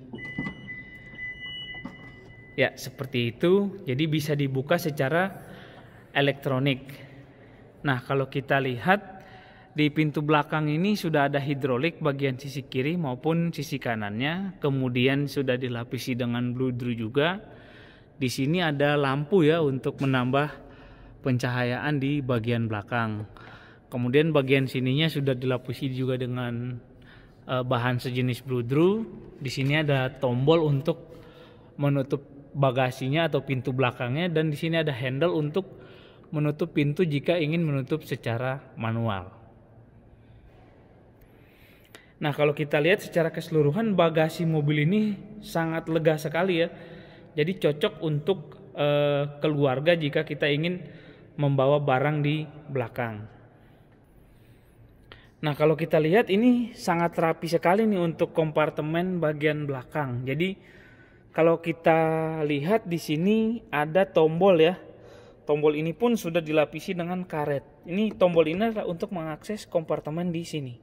Ya, seperti itu. Jadi bisa dibuka secara elektronik. Nah, kalau kita lihat di pintu belakang ini sudah ada hidrolik bagian sisi kiri maupun sisi kanannya. Kemudian sudah dilapisi dengan bludru juga. Di sini ada lampu ya untuk menambah pencahayaan di bagian belakang. Kemudian bagian sininya sudah dilapisi juga dengan bahan sejenis bludru. Di sini ada tombol untuk menutup bagasinya atau pintu belakangnya, dan di sini ada handle untuk menutup pintu jika ingin menutup secara manual. Nah, kalau kita lihat secara keseluruhan bagasi mobil ini sangat lega sekali ya. Jadi cocok untuk keluarga jika kita ingin membawa barang di belakang. Nah, kalau kita lihat ini sangat rapi sekali nih untuk kompartemen bagian belakang. Jadi kalau kita lihat di sini ada tombol ya. Tombol ini pun sudah dilapisi dengan karet. Ini tombol ini adalah untuk mengakses kompartemen di sini.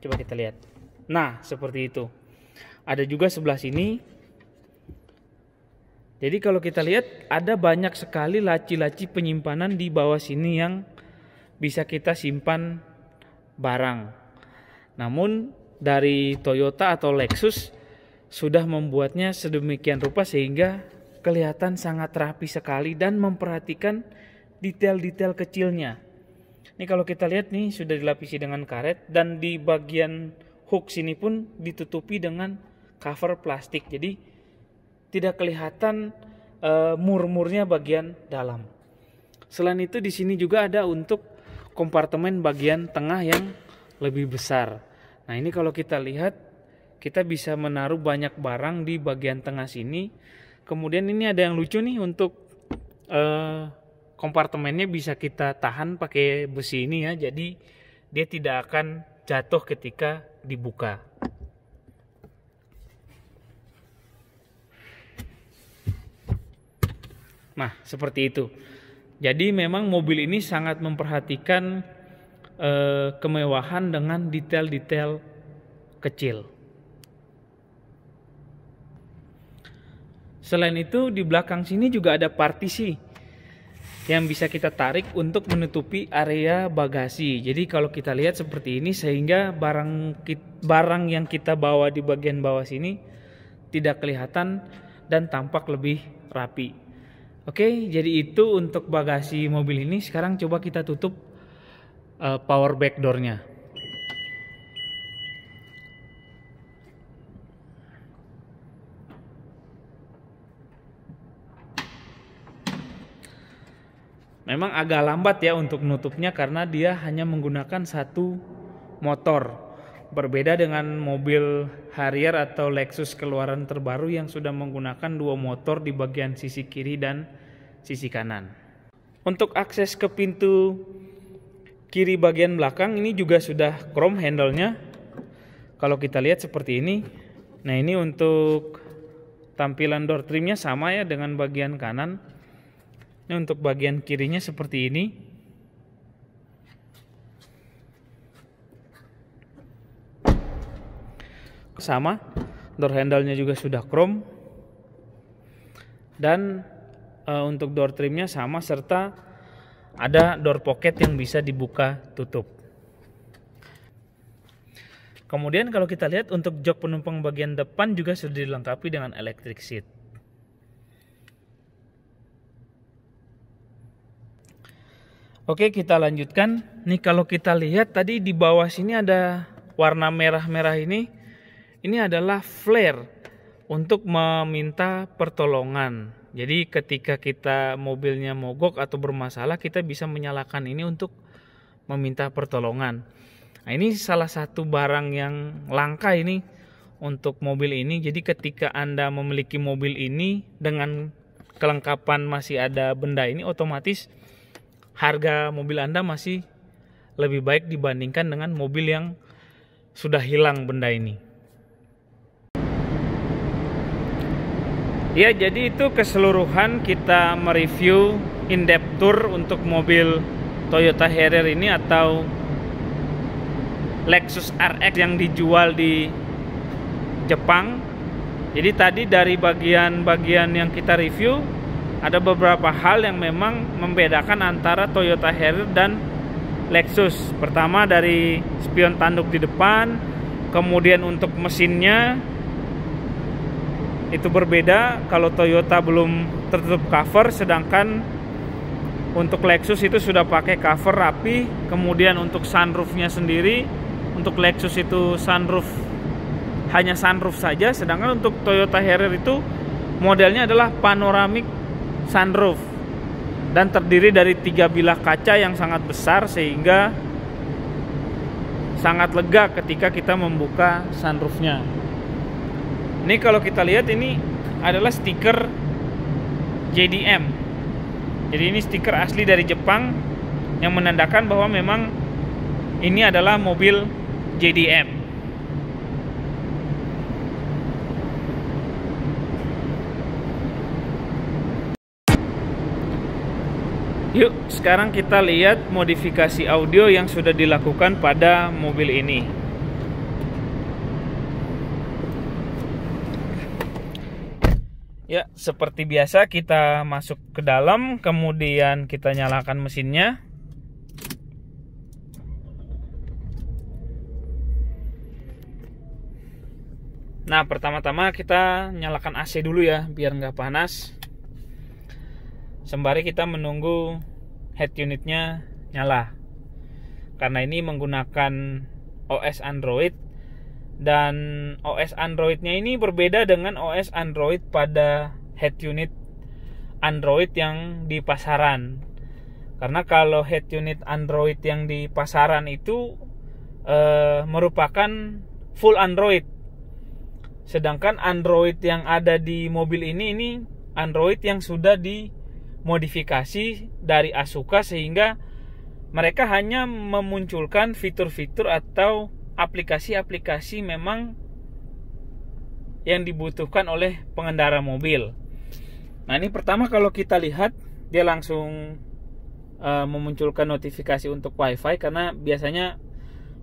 Coba kita lihat. Nah, seperti itu. Ada juga sebelah sini. Jadi kalau kita lihat ada banyak sekali laci-laci penyimpanan di bawah sini yang bisa kita simpan barang. Namun dari Toyota atau Lexus sudah membuatnya sedemikian rupa sehingga kelihatan sangat rapi sekali dan memperhatikan detail-detail kecilnya. Ini kalau kita lihat nih sudah dilapisi dengan karet, dan di bagian hook sini pun ditutupi dengan cover plastik. Jadi tidak kelihatan mur-murnya bagian dalam. Selain itu di sini juga ada untuk kompartemen bagian tengah yang lebih besar. Nah, ini kalau kita lihat kita bisa menaruh banyak barang di bagian tengah sini. Kemudian ini ada yang lucu nih untuk kompartemennya bisa kita tahan pakai besi ini ya. Jadi dia tidak akan jatuh ketika dibuka. Nah, seperti itu. Jadi memang mobil ini sangat memperhatikan kemewahan dengan detail-detail kecil. Selain itu di belakang sini juga ada partisi yang bisa kita tarik untuk menutupi area bagasi. Jadi kalau kita lihat seperti ini sehingga barang yang kita bawa di bagian bawah sini tidak kelihatan dan tampak lebih rapi. Oke, jadi itu untuk bagasi mobil ini. Sekarang coba kita tutup power back door-nya. Memang agak lambat ya untuk menutupnya karena dia hanya menggunakan satu motor. Berbeda dengan mobil Harrier atau Lexus keluaran terbaru yang sudah menggunakan dua motor di bagian sisi kiri dan sisi kanan. Untuk akses ke pintu kiri bagian belakang ini juga sudah chrome handle-nya. Kalau kita lihat seperti ini. Nah, ini untuk tampilan door trim-nya sama ya dengan bagian kanan. Ini untuk bagian kirinya seperti ini. Sama, door handle-nya juga sudah chrome. Dan untuk door trim-nya sama, serta ada door pocket yang bisa dibuka tutup. Kemudian kalau kita lihat untuk jok penumpang bagian depan juga sudah dilengkapi dengan electric seat. Oke, kita lanjutkan. Nih kalau kita lihat tadi di bawah sini ada warna merah-merah ini. Ini adalah flare untuk meminta pertolongan. Jadi ketika kita mobilnya mogok atau bermasalah, kita bisa menyalakan ini untuk meminta pertolongan. Nah, ini salah satu barang yang langka ini untuk mobil ini. Jadi ketika Anda memiliki mobil ini dengan kelengkapan masih ada benda ini, otomatis harga mobil Anda masih lebih baik dibandingkan dengan mobil yang sudah hilang benda ini. Ya, jadi itu keseluruhan kita mereview in-depth tour untuk mobil Toyota Harrier ini atau Lexus RX yang dijual di Jepang. Jadi tadi dari bagian-bagian yang kita review, ada beberapa hal yang memang membedakan antara Toyota Harrier dan Lexus. Pertama dari spion tanduk di depan, kemudian untuk mesinnya itu berbeda. Kalau Toyota belum tertutup cover, sedangkan untuk Lexus itu sudah pakai cover rapi. Kemudian untuk sunroofnya sendiri, untuk Lexus itu hanya sunroof saja, sedangkan untuk Toyota Harrier itu modelnya adalah panoramic sunroof dan terdiri dari 3 bilah kaca yang sangat besar sehingga sangat lega ketika kita membuka sunroofnya. Ini kalau kita lihat, ini adalah stiker JDM. Jadi ini stiker asli dari Jepang yang menandakan bahwa memang ini adalah mobil JDM. Yuk, sekarang kita lihat modifikasi audio yang sudah dilakukan pada mobil ini. Ya, seperti biasa kita masuk ke dalam, kemudian kita nyalakan mesinnya. Nah, pertama-tama kita nyalakan AC dulu ya, biar nggak panas. Sembari kita menunggu head unitnya nyala. Karena ini menggunakan OS Android, dan OS Androidnya ini berbeda dengan OS Android pada head unit Android yang di pasaran. Karena kalau head unit Android yang di pasaran itu merupakan full Android. Sedangkan Android yang ada di mobil ini Android yang sudah dimodifikasi dari Asuka, sehingga mereka hanya memunculkan fitur-fitur atau aplikasi-aplikasi memang yang dibutuhkan oleh pengendara mobil. Nah, ini pertama kalau kita lihat dia langsung memunculkan notifikasi untuk WiFi, karena biasanya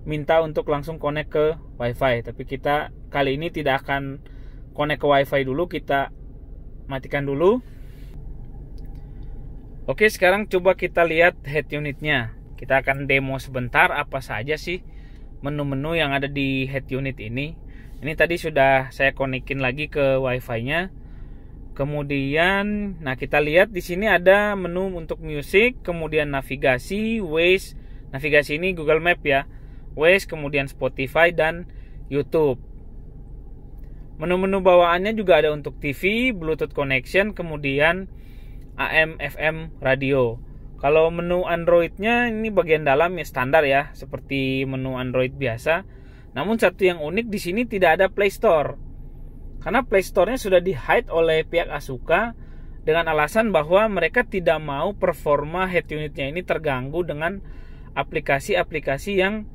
minta untuk langsung connect ke WiFi. Tapi kita kali ini tidak akan connect ke WiFi dulu, kita matikan dulu. Oke, sekarang coba kita lihat head unitnya. Kita akan demo sebentar apa saja sih menu-menu yang ada di head unit ini. Ini tadi sudah saya konekin lagi ke WiFi-nya. Kemudian, nah kita lihat di sini ada menu untuk music, kemudian navigasi, Waze. Navigasi ini Google Map ya. Waze, kemudian Spotify dan YouTube. Menu-menu bawaannya juga ada untuk TV, Bluetooth connection, kemudian AM, FM, radio. Kalau menu Androidnya ini bagian dalam ya standar ya, seperti menu Android biasa. Namun satu yang unik di sini tidak ada Play Store. Karena Play Store-nya sudah di-hide oleh pihak Asuka dengan alasan bahwa mereka tidak mau performa head unitnya ini terganggu dengan aplikasi-aplikasi yang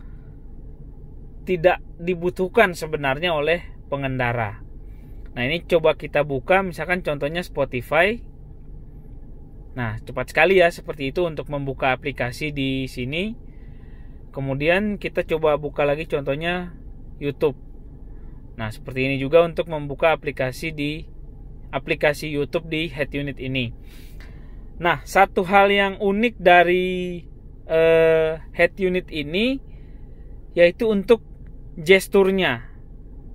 tidak dibutuhkan sebenarnya oleh pengendara. Nah, ini coba kita buka, misalkan contohnya Spotify. Nah, cepat sekali ya seperti itu untuk membuka aplikasi di sini. Kemudian kita coba buka lagi contohnya YouTube. Nah, seperti ini juga untuk membuka aplikasi YouTube di head unit ini. Nah, satu hal yang unik dari head unit ini yaitu untuk gesturnya.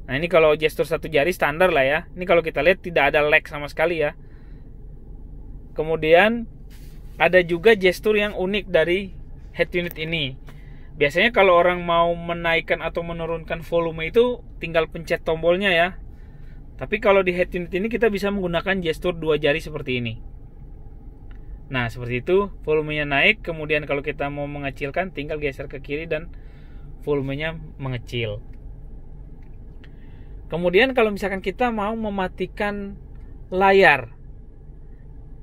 Nah, ini kalau gestur satu jari standar lah ya. Ini kalau kita lihat tidak ada lag sama sekali ya. Kemudian ada juga gestur yang unik dari head unit ini. Biasanya kalau orang mau menaikkan atau menurunkan volume itu tinggal pencet tombolnya ya. Tapi kalau di head unit ini kita bisa menggunakan gestur 2 jari seperti ini. Nah, seperti itu, volumenya naik. Kemudian kalau kita mau mengecilkan tinggal geser ke kiri dan volumenya mengecil. Kemudian kalau misalkan kita mau mematikan layar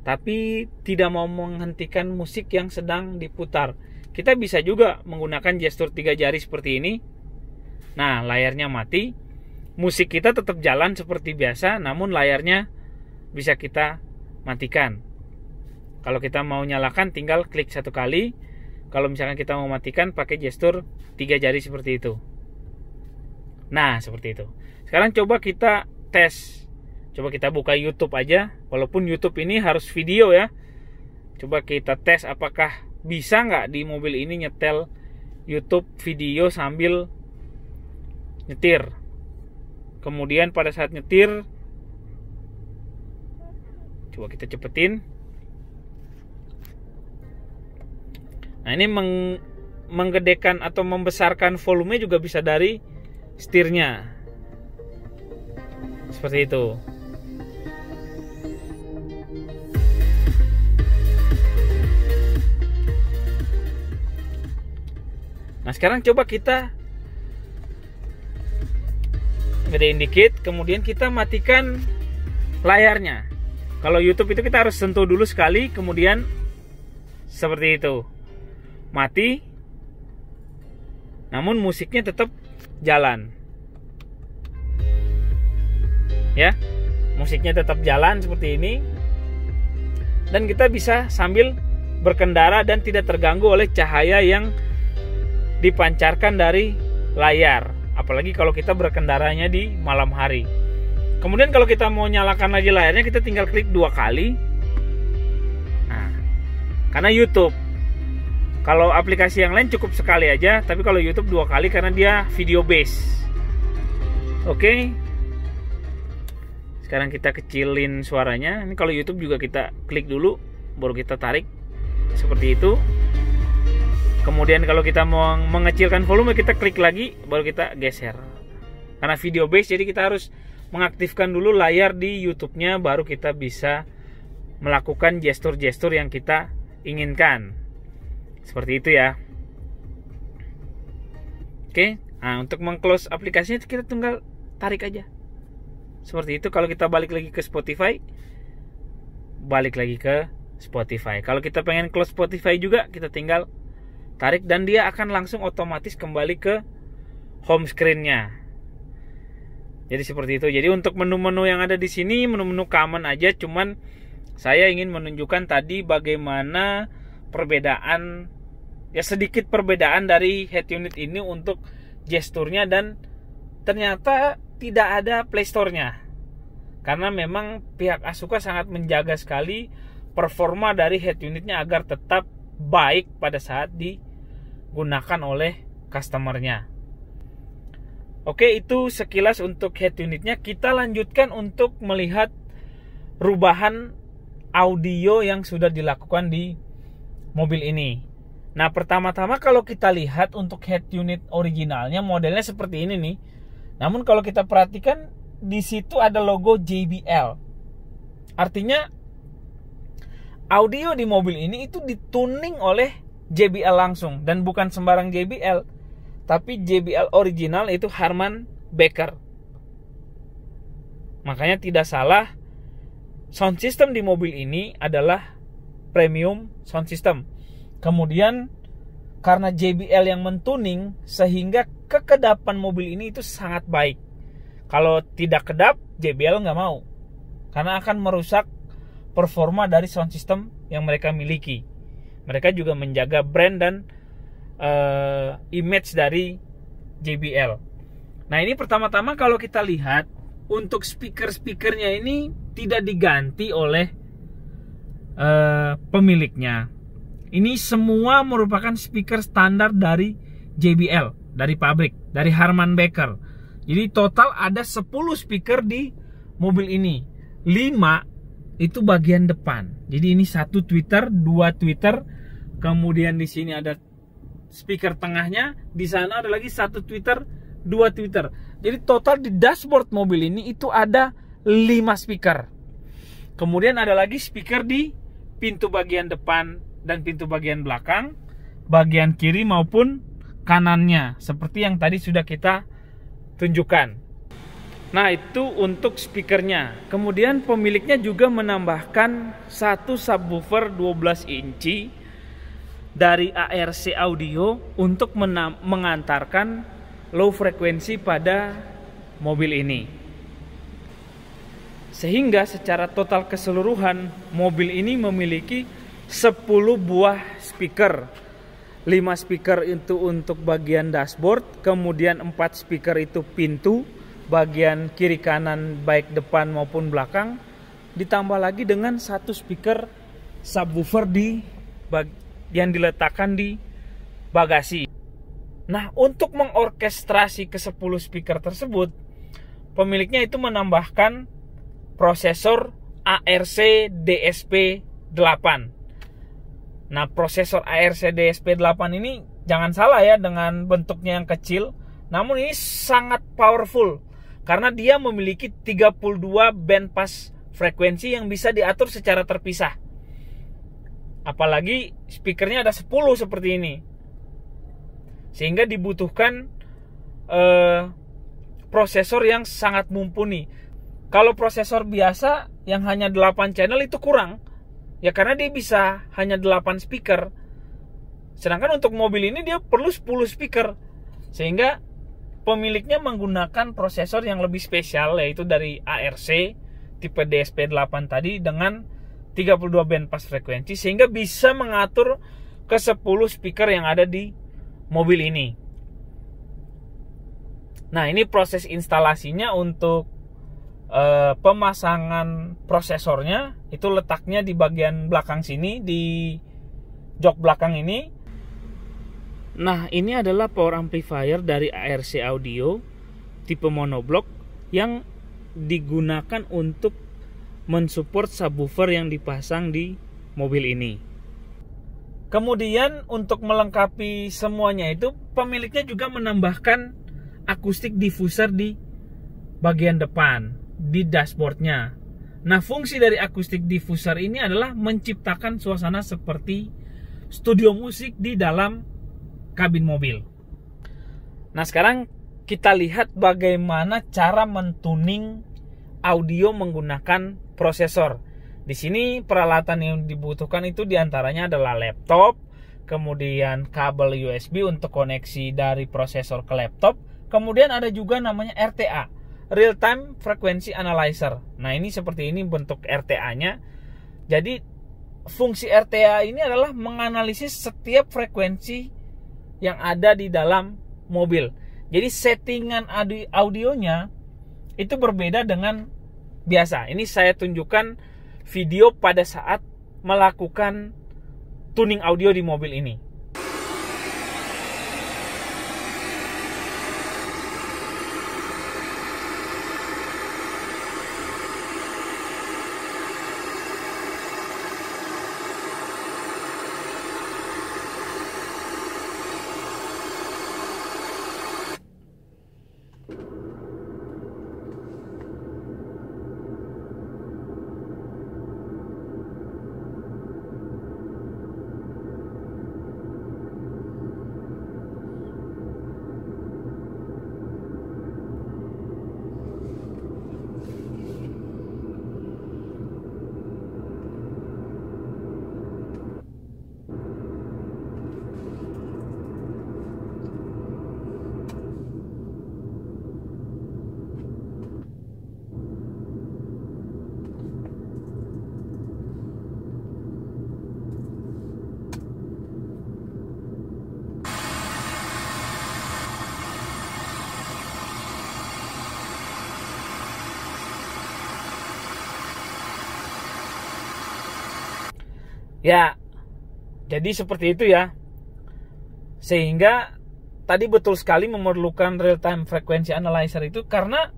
tapi tidak mau menghentikan musik yang sedang diputar, kita bisa juga menggunakan gestur 3 jari seperti ini. Nah, layarnya mati, musik kita tetap jalan seperti biasa, namun layarnya bisa kita matikan. Kalau kita mau nyalakan tinggal klik 1 kali. Kalau misalkan kita mau matikan pakai gestur 3 jari seperti itu. Nah, seperti itu. Sekarang coba kita tes Coba kita buka YouTube aja, walaupun YouTube ini harus video ya. Coba kita tes apakah bisa nggak di mobil ini nyetel YouTube video sambil nyetir. Kemudian pada saat nyetir, coba kita cepetin. Nah, ini menggedekan atau membesarkan volume juga bisa dari setirnya. Seperti itu. Nah, sekarang coba kita gedein dikit, kemudian kita matikan layarnya. Kalau YouTube itu kita harus sentuh dulu sekali, kemudian seperti itu. Mati. Namun musiknya tetap jalan. Ya. Musiknya tetap jalan seperti ini. Dan kita bisa sambil berkendara dan tidak terganggu oleh cahaya yang dipancarkan dari layar, apalagi kalau kita berkendaranya di malam hari. Kemudian kalau kita mau nyalakan lagi layarnya, kita tinggal klik 2 kali. Nah, karena YouTube, kalau aplikasi yang lain cukup sekali aja, tapi kalau YouTube 2 kali karena dia video base. Oke. Sekarang kita kecilin suaranya. Ini kalau YouTube juga kita klik dulu, baru kita tarik seperti itu. Kemudian kalau kita mau mengecilkan volume, kita klik lagi, baru kita geser. Karena video base, jadi kita harus mengaktifkan dulu layar di YouTube-nya, baru kita bisa melakukan gestur-gestur yang kita inginkan. Seperti itu ya. Oke, nah untuk meng-close aplikasinya kita tinggal tarik aja. Seperti itu. Kalau kita balik lagi ke Spotify, balik lagi ke Spotify. Kalau kita pengen close Spotify juga, kita tinggal tarik dan dia akan langsung otomatis kembali ke home screen-nya. Jadi seperti itu. Jadi untuk menu-menu yang ada di sini menu-menu common aja, cuman saya ingin menunjukkan tadi bagaimana perbedaan, ya sedikit perbedaan dari head unit ini untuk gesturnya, dan ternyata tidak ada Play Store-nya. Karena memang pihak Asuka sangat menjaga sekali performa dari head unitnya agar tetap baik pada saat digunakan oleh customernya. Oke, itu sekilas untuk head unitnya. Kita lanjutkan untuk melihat perubahan audio yang sudah dilakukan di mobil ini. Nah, pertama-tama kalau kita lihat untuk head unit originalnya modelnya seperti ini nih. Namun kalau kita perhatikan di situ ada logo JBL. Artinya audio di mobil ini itu dituning oleh JBL langsung, dan bukan sembarang JBL, tapi JBL original, itu Harman Becker. Makanya tidak salah, sound system di mobil ini adalah premium sound system. Kemudian karena JBL yang mentuning, sehingga kekedapan mobil ini itu sangat baik. Kalau tidak kedap, JBL nggak mau, karena akan merusak performa dari sound system yang mereka miliki. Mereka juga menjaga brand dan image dari JBL. Nah, ini pertama-tama kalau kita lihat untuk speaker-speakernya ini tidak diganti oleh pemiliknya. Ini semua merupakan speaker standar dari JBL, dari pabrik, dari Harman Becker. Jadi total ada 10 speaker di mobil ini. 5 itu bagian depan. Jadi ini 1 tweeter, 2 tweeter, kemudian di sini ada speaker tengahnya, di sana ada lagi 1 tweeter, 2 tweeter. Jadi total di dashboard mobil ini itu ada 5 speaker. Kemudian ada lagi speaker di pintu bagian depan dan pintu bagian belakang, bagian kiri maupun kanannya, seperti yang tadi sudah kita tunjukkan. Nah, itu untuk speakernya. Kemudian pemiliknya juga menambahkan 1 subwoofer 12 inci dari ARC Audio untuk mengantarkan low frekuensi pada mobil ini. Sehingga secara total keseluruhan mobil ini memiliki 10 buah speaker. 5 speaker itu untuk bagian dashboard, kemudian 4 speaker itu pintu, bagian kiri kanan baik depan maupun belakang, ditambah lagi dengan satu speaker subwoofer yang diletakkan di bagasi. Nah, untuk mengorkestrasi ke 10 speaker tersebut, pemiliknya itu menambahkan prosesor ARC DSP 8. Nah, prosesor ARC DSP 8 ini jangan salah ya dengan bentuknya yang kecil, namun ini sangat powerful karena dia memiliki 32 band pass frekuensi yang bisa diatur secara terpisah. Apalagi speakernya ada 10 seperti ini. Sehingga dibutuhkan prosesor yang sangat mumpuni. Kalau prosesor biasa yang hanya 8 channel itu kurang. Ya karena dia bisa hanya 8 speaker. Sedangkan untuk mobil ini dia perlu 10 speaker. Sehingga pemiliknya menggunakan prosesor yang lebih spesial, yaitu dari ARC tipe DSP8 tadi dengan 32 band pass frekuensi, sehingga bisa mengatur ke 10 speaker yang ada di mobil ini. Nah, ini proses instalasinya untuk pemasangan prosesornya. Itu letaknya di bagian belakang sini, di jok belakang ini. Nah, ini adalah power amplifier dari ARC Audio tipe monoblock yang digunakan untuk mensupport subwoofer yang dipasang di mobil ini. Kemudian untuk melengkapi semuanya itu, pemiliknya juga menambahkan akustik diffuser di bagian depan, di dashboardnya. Nah, fungsi dari akustik diffuser ini adalah menciptakan suasana seperti studio musik di dalam kabin mobil. Nah, sekarang kita lihat bagaimana cara mentuning audio menggunakan prosesor. Di sini peralatan yang dibutuhkan itu diantaranya adalah laptop, kemudian kabel USB untuk koneksi dari prosesor ke laptop, kemudian ada juga namanya RTA, Real Time Frequency Analyzer. Nah, ini seperti ini bentuk RTA-nya. Jadi fungsi RTA ini adalah menganalisis setiap frekuensi yang ada di dalam mobil. Jadi settingan audionya itu berbeda dengan biasa. Ini saya tunjukkan video pada saat melakukan tuning audio di mobil ini. Ya, jadi seperti itu ya. Sehingga tadi betul sekali memerlukan real time frequency analyzer itu, karena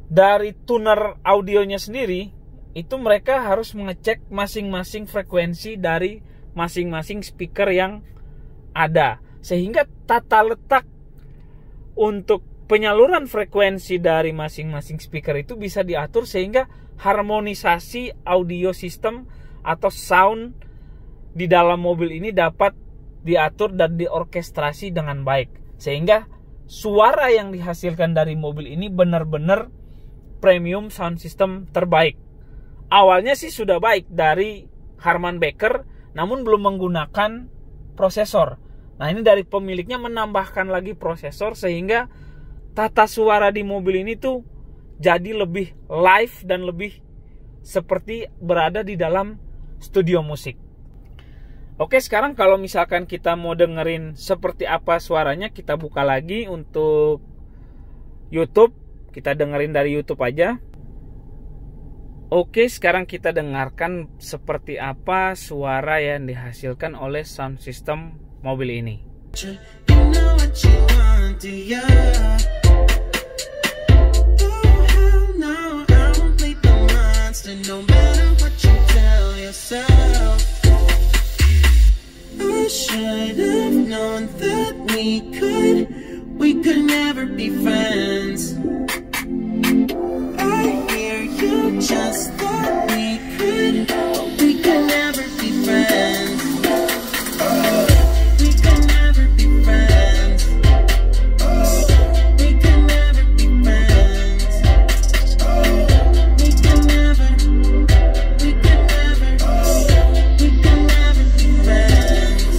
dari tuner audionya sendiri itu mereka harus mengecek masing-masing frekuensi dari masing-masing speaker yang ada, sehingga tata letak untuk penyaluran frekuensi dari masing-masing speaker itu bisa diatur sehingga harmonisasi audio sistem atau sound di dalam mobil ini dapat diatur dan diorkestrasi dengan baik, sehingga suara yang dihasilkan dari mobil ini benar-benar premium sound system terbaik. Awalnya sih sudah baik dari Harman Becker, namun belum menggunakan prosesor. Nah, ini dari pemiliknya menambahkan lagi prosesor sehingga tata suara di mobil ini tuh jadi lebih live dan lebih seperti berada di dalam studio musik. Oke, sekarang kalau misalkan kita mau dengerin seperti apa suaranya, kita buka lagi untuk YouTube. Kita dengerin dari YouTube aja. Oke, sekarang kita dengarkan seperti apa suara yang dihasilkan oleh sound system mobil ini. We could never be friends. I hear you just thought we could never be friends. We could never be friends. We could never be friends. We could never be friends.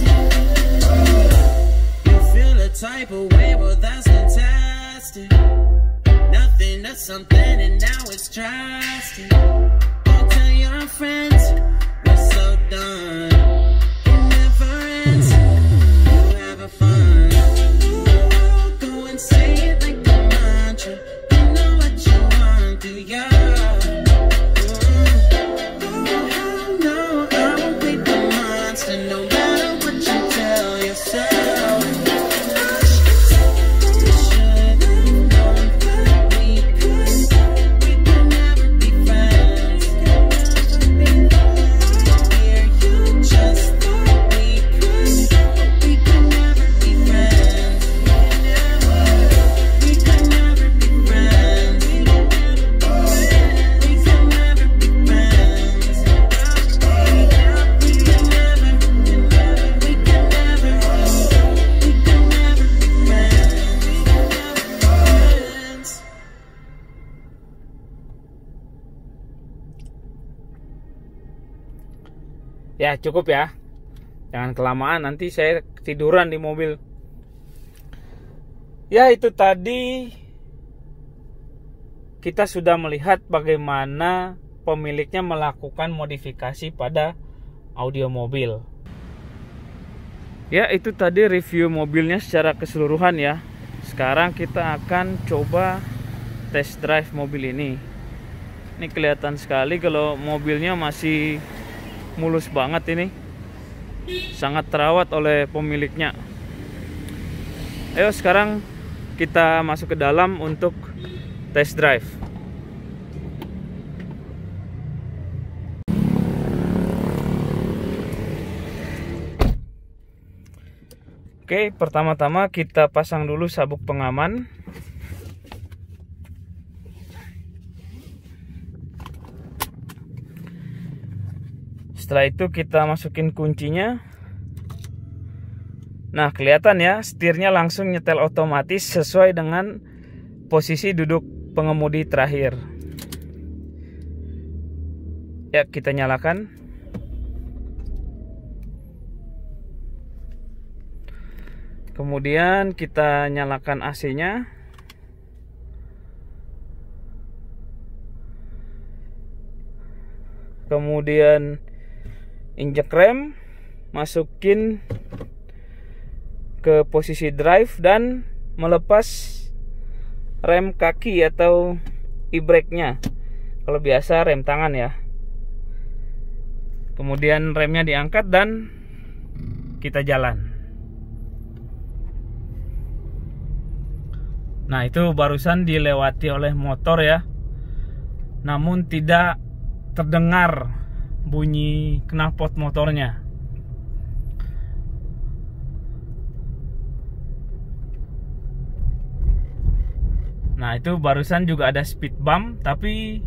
You feel a type of way, well that's fantastic. Nothing to something and now it's drastic. Don't tell your friends we're so done. It never ends. You have a fun. Go and say it like a mantra. You know what you want, do ya? No, I won't be the monster no matter what you tell yourself. Ya cukup ya, jangan kelamaan nanti saya tiduran di mobil. Ya itu tadi kita sudah melihat bagaimana pemiliknya melakukan modifikasi pada audio mobil. Ya itu tadi review mobilnya secara keseluruhan ya. Sekarang kita akan coba test drive mobil ini. Ini kelihatan sekali kalau mobilnya masih mulus banget ini, sangat terawat oleh pemiliknya. Ayo sekarang kita masuk ke dalam untuk test drive. Oke, pertama-tama kita pasang dulu sabuk pengaman. Setelah itu kita masukin kuncinya. Nah kelihatan ya, setirnya langsung nyetel otomatis sesuai dengan posisi duduk pengemudi terakhir. Ya kita nyalakan. Kemudian kita nyalakan AC-nya. Kemudian injek rem, masukin ke posisi drive dan melepas rem kaki atau e-brake-nya. Kalau biasa rem tangan ya. Kemudian remnya diangkat dan kita jalan. Nah, itu barusan dilewati oleh motor ya. Namun tidak terdengar bunyi knalpot motornya. Nah itu barusan juga ada speed bump, tapi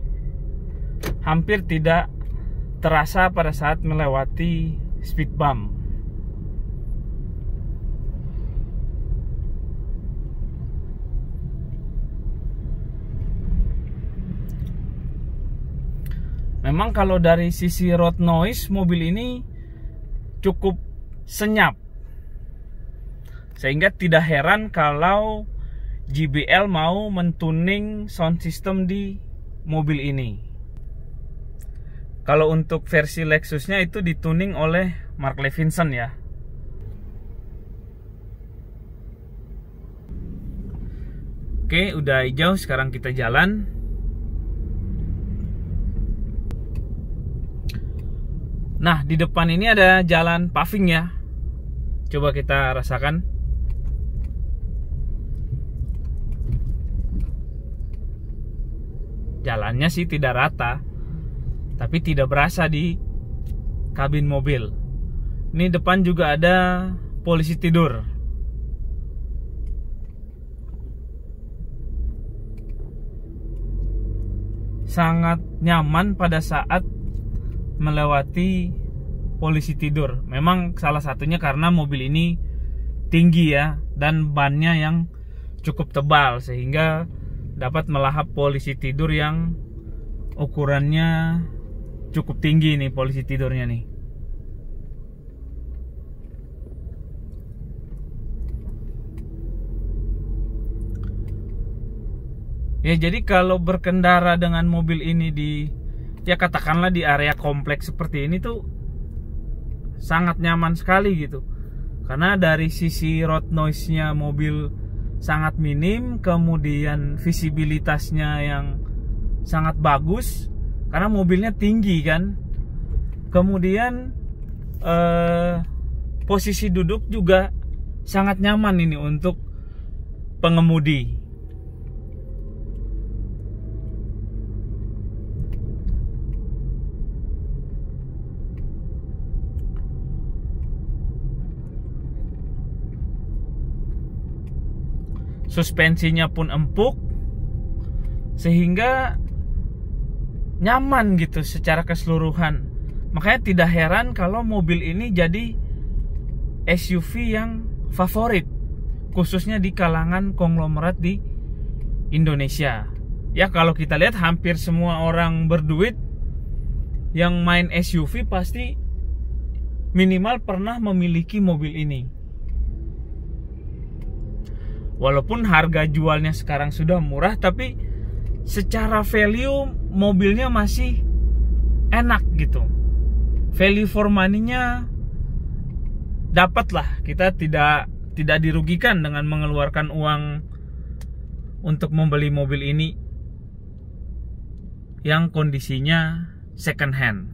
hampir tidak terasa pada saat melewati speed bump. Memang kalau dari sisi road noise, mobil ini cukup senyap. Sehingga tidak heran kalau JBL mau mentuning sound system di mobil ini. Kalau untuk versi Lexusnya itu dituning oleh Mark Levinson ya. Oke, udah hijau, sekarang kita jalan. Nah, di depan ini ada jalan paving ya. Coba kita rasakan. Jalannya sih tidak rata, tapi tidak berasa di kabin mobil. Ini depan juga ada polisi tidur. Sangat nyaman pada saat melewati polisi tidur. Memang salah satunya karena mobil ini tinggi ya, dan bannya yang cukup tebal sehingga dapat melahap polisi tidur yang ukurannya cukup tinggi nih, polisi tidurnya nih. Ya, jadi kalau berkendara dengan mobil ini di, ya katakanlah di area kompleks seperti ini tuh sangat nyaman sekali gitu. Karena dari sisi road noise-nya mobil sangat minim, kemudian visibilitasnya yang sangat bagus karena mobilnya tinggi kan. Kemudian posisi duduk juga sangat nyaman ini untuk pengemudi. Suspensinya pun empuk sehingga nyaman gitu secara keseluruhan. Makanya tidak heran kalau mobil ini jadi SUV yang favorit, khususnya di kalangan konglomerat di Indonesia. Ya, kalau kita lihat hampir semua orang berduit yang main SUV pasti minimal pernah memiliki mobil ini. Walaupun harga jualnya sekarang sudah murah, tapi secara value mobilnya masih enak gitu. Value for money-nya dapat lah. Kita tidak dirugikan dengan mengeluarkan uang untuk membeli mobil ini yang kondisinya second hand.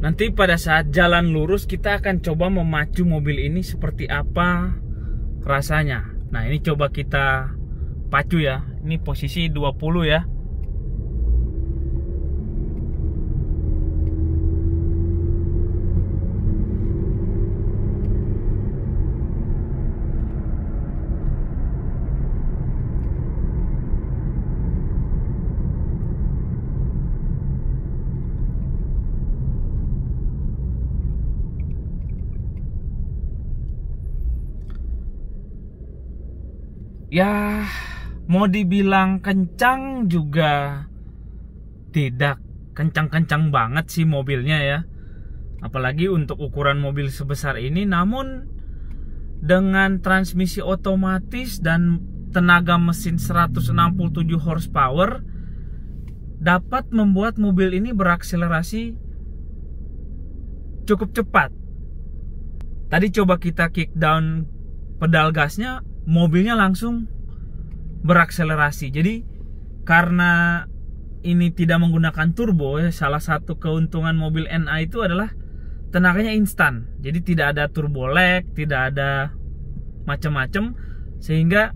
Nanti pada saat jalan lurus kita akan coba memacu mobil ini seperti apa rasanya. Nah, ini coba kita pacu ya. Ini posisi 20 ya. Ya, mau dibilang kencang juga tidak kencang-kencang banget sih mobilnya ya. Apalagi untuk ukuran mobil sebesar ini. Namun dengan transmisi otomatis dan tenaga mesin 167 horsepower dapat membuat mobil ini berakselerasi cukup cepat. Tadi coba kita kick down pedal gasnya, mobilnya langsung berakselerasi. Jadi karena ini tidak menggunakan turbo, salah satu keuntungan mobil NA itu adalah tenaganya instan. Jadi tidak ada turbo lag, tidak ada macam-macam, sehingga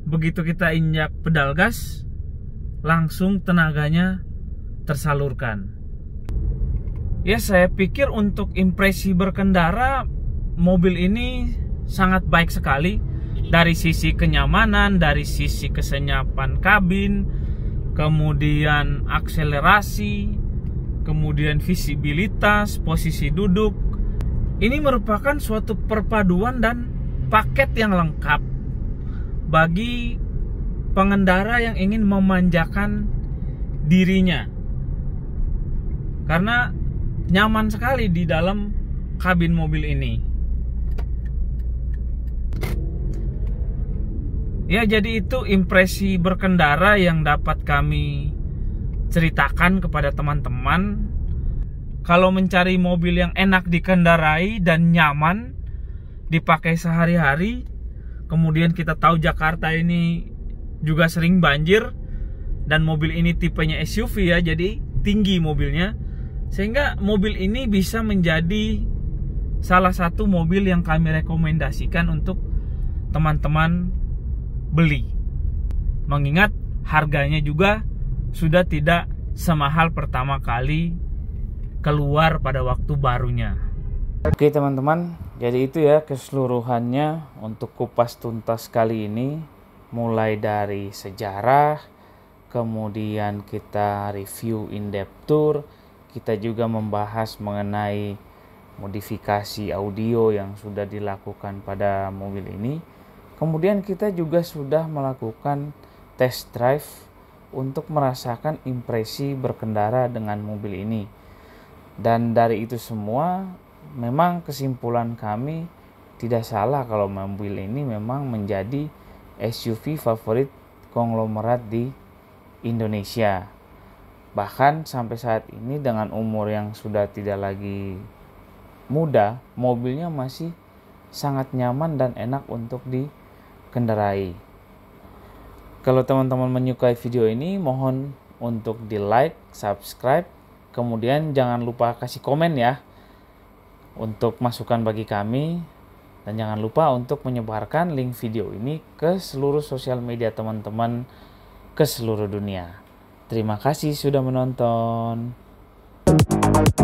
begitu kita injak pedal gas langsung tenaganya tersalurkan. Ya, saya pikir untuk impresi berkendara mobil ini sangat baik sekali. Dari sisi kenyamanan, dari sisi kesenyapan kabin, kemudian akselerasi, kemudian visibilitas, posisi duduk. Ini merupakan suatu perpaduan dan paket yang lengkap bagi pengendara yang ingin memanjakan dirinya. Karena nyaman sekali di dalam kabin mobil ini. Ya, jadi itu impresi berkendara yang dapat kami ceritakan kepada teman-teman. Kalau mencari mobil yang enak dikendarai dan nyaman, dipakai sehari-hari. Kemudian kita tahu Jakarta ini juga sering banjir, dan mobil ini tipenya SUV ya, jadi tinggi mobilnya, sehingga mobil ini bisa menjadi salah satu mobil yang kami rekomendasikan untuk teman-teman beli. Mengingat harganya juga sudah tidak semahal pertama kali keluar pada waktu barunya. Oke teman-teman, jadi itu ya keseluruhannya untuk kupas tuntas kali ini. Mulai dari sejarah, kemudian kita review in-depth tour, kita juga membahas mengenai modifikasi audio yang sudah dilakukan pada mobil ini. Kemudian kita juga sudah melakukan test drive untuk merasakan impresi berkendara dengan mobil ini. Dan dari itu semua, memang kesimpulan kami tidak salah kalau mobil ini memang menjadi SUV favorit konglomerat di Indonesia. Bahkan sampai saat ini dengan umur yang sudah tidak lagi muda, mobilnya masih sangat nyaman dan enak untuk dikendarai. Kalau teman-teman menyukai video ini, mohon untuk di like, subscribe, kemudian jangan lupa kasih komen ya untuk masukan bagi kami. Dan jangan lupa untuk menyebarkan link video ini ke seluruh sosial media teman-teman ke seluruh dunia. Terima kasih sudah menonton.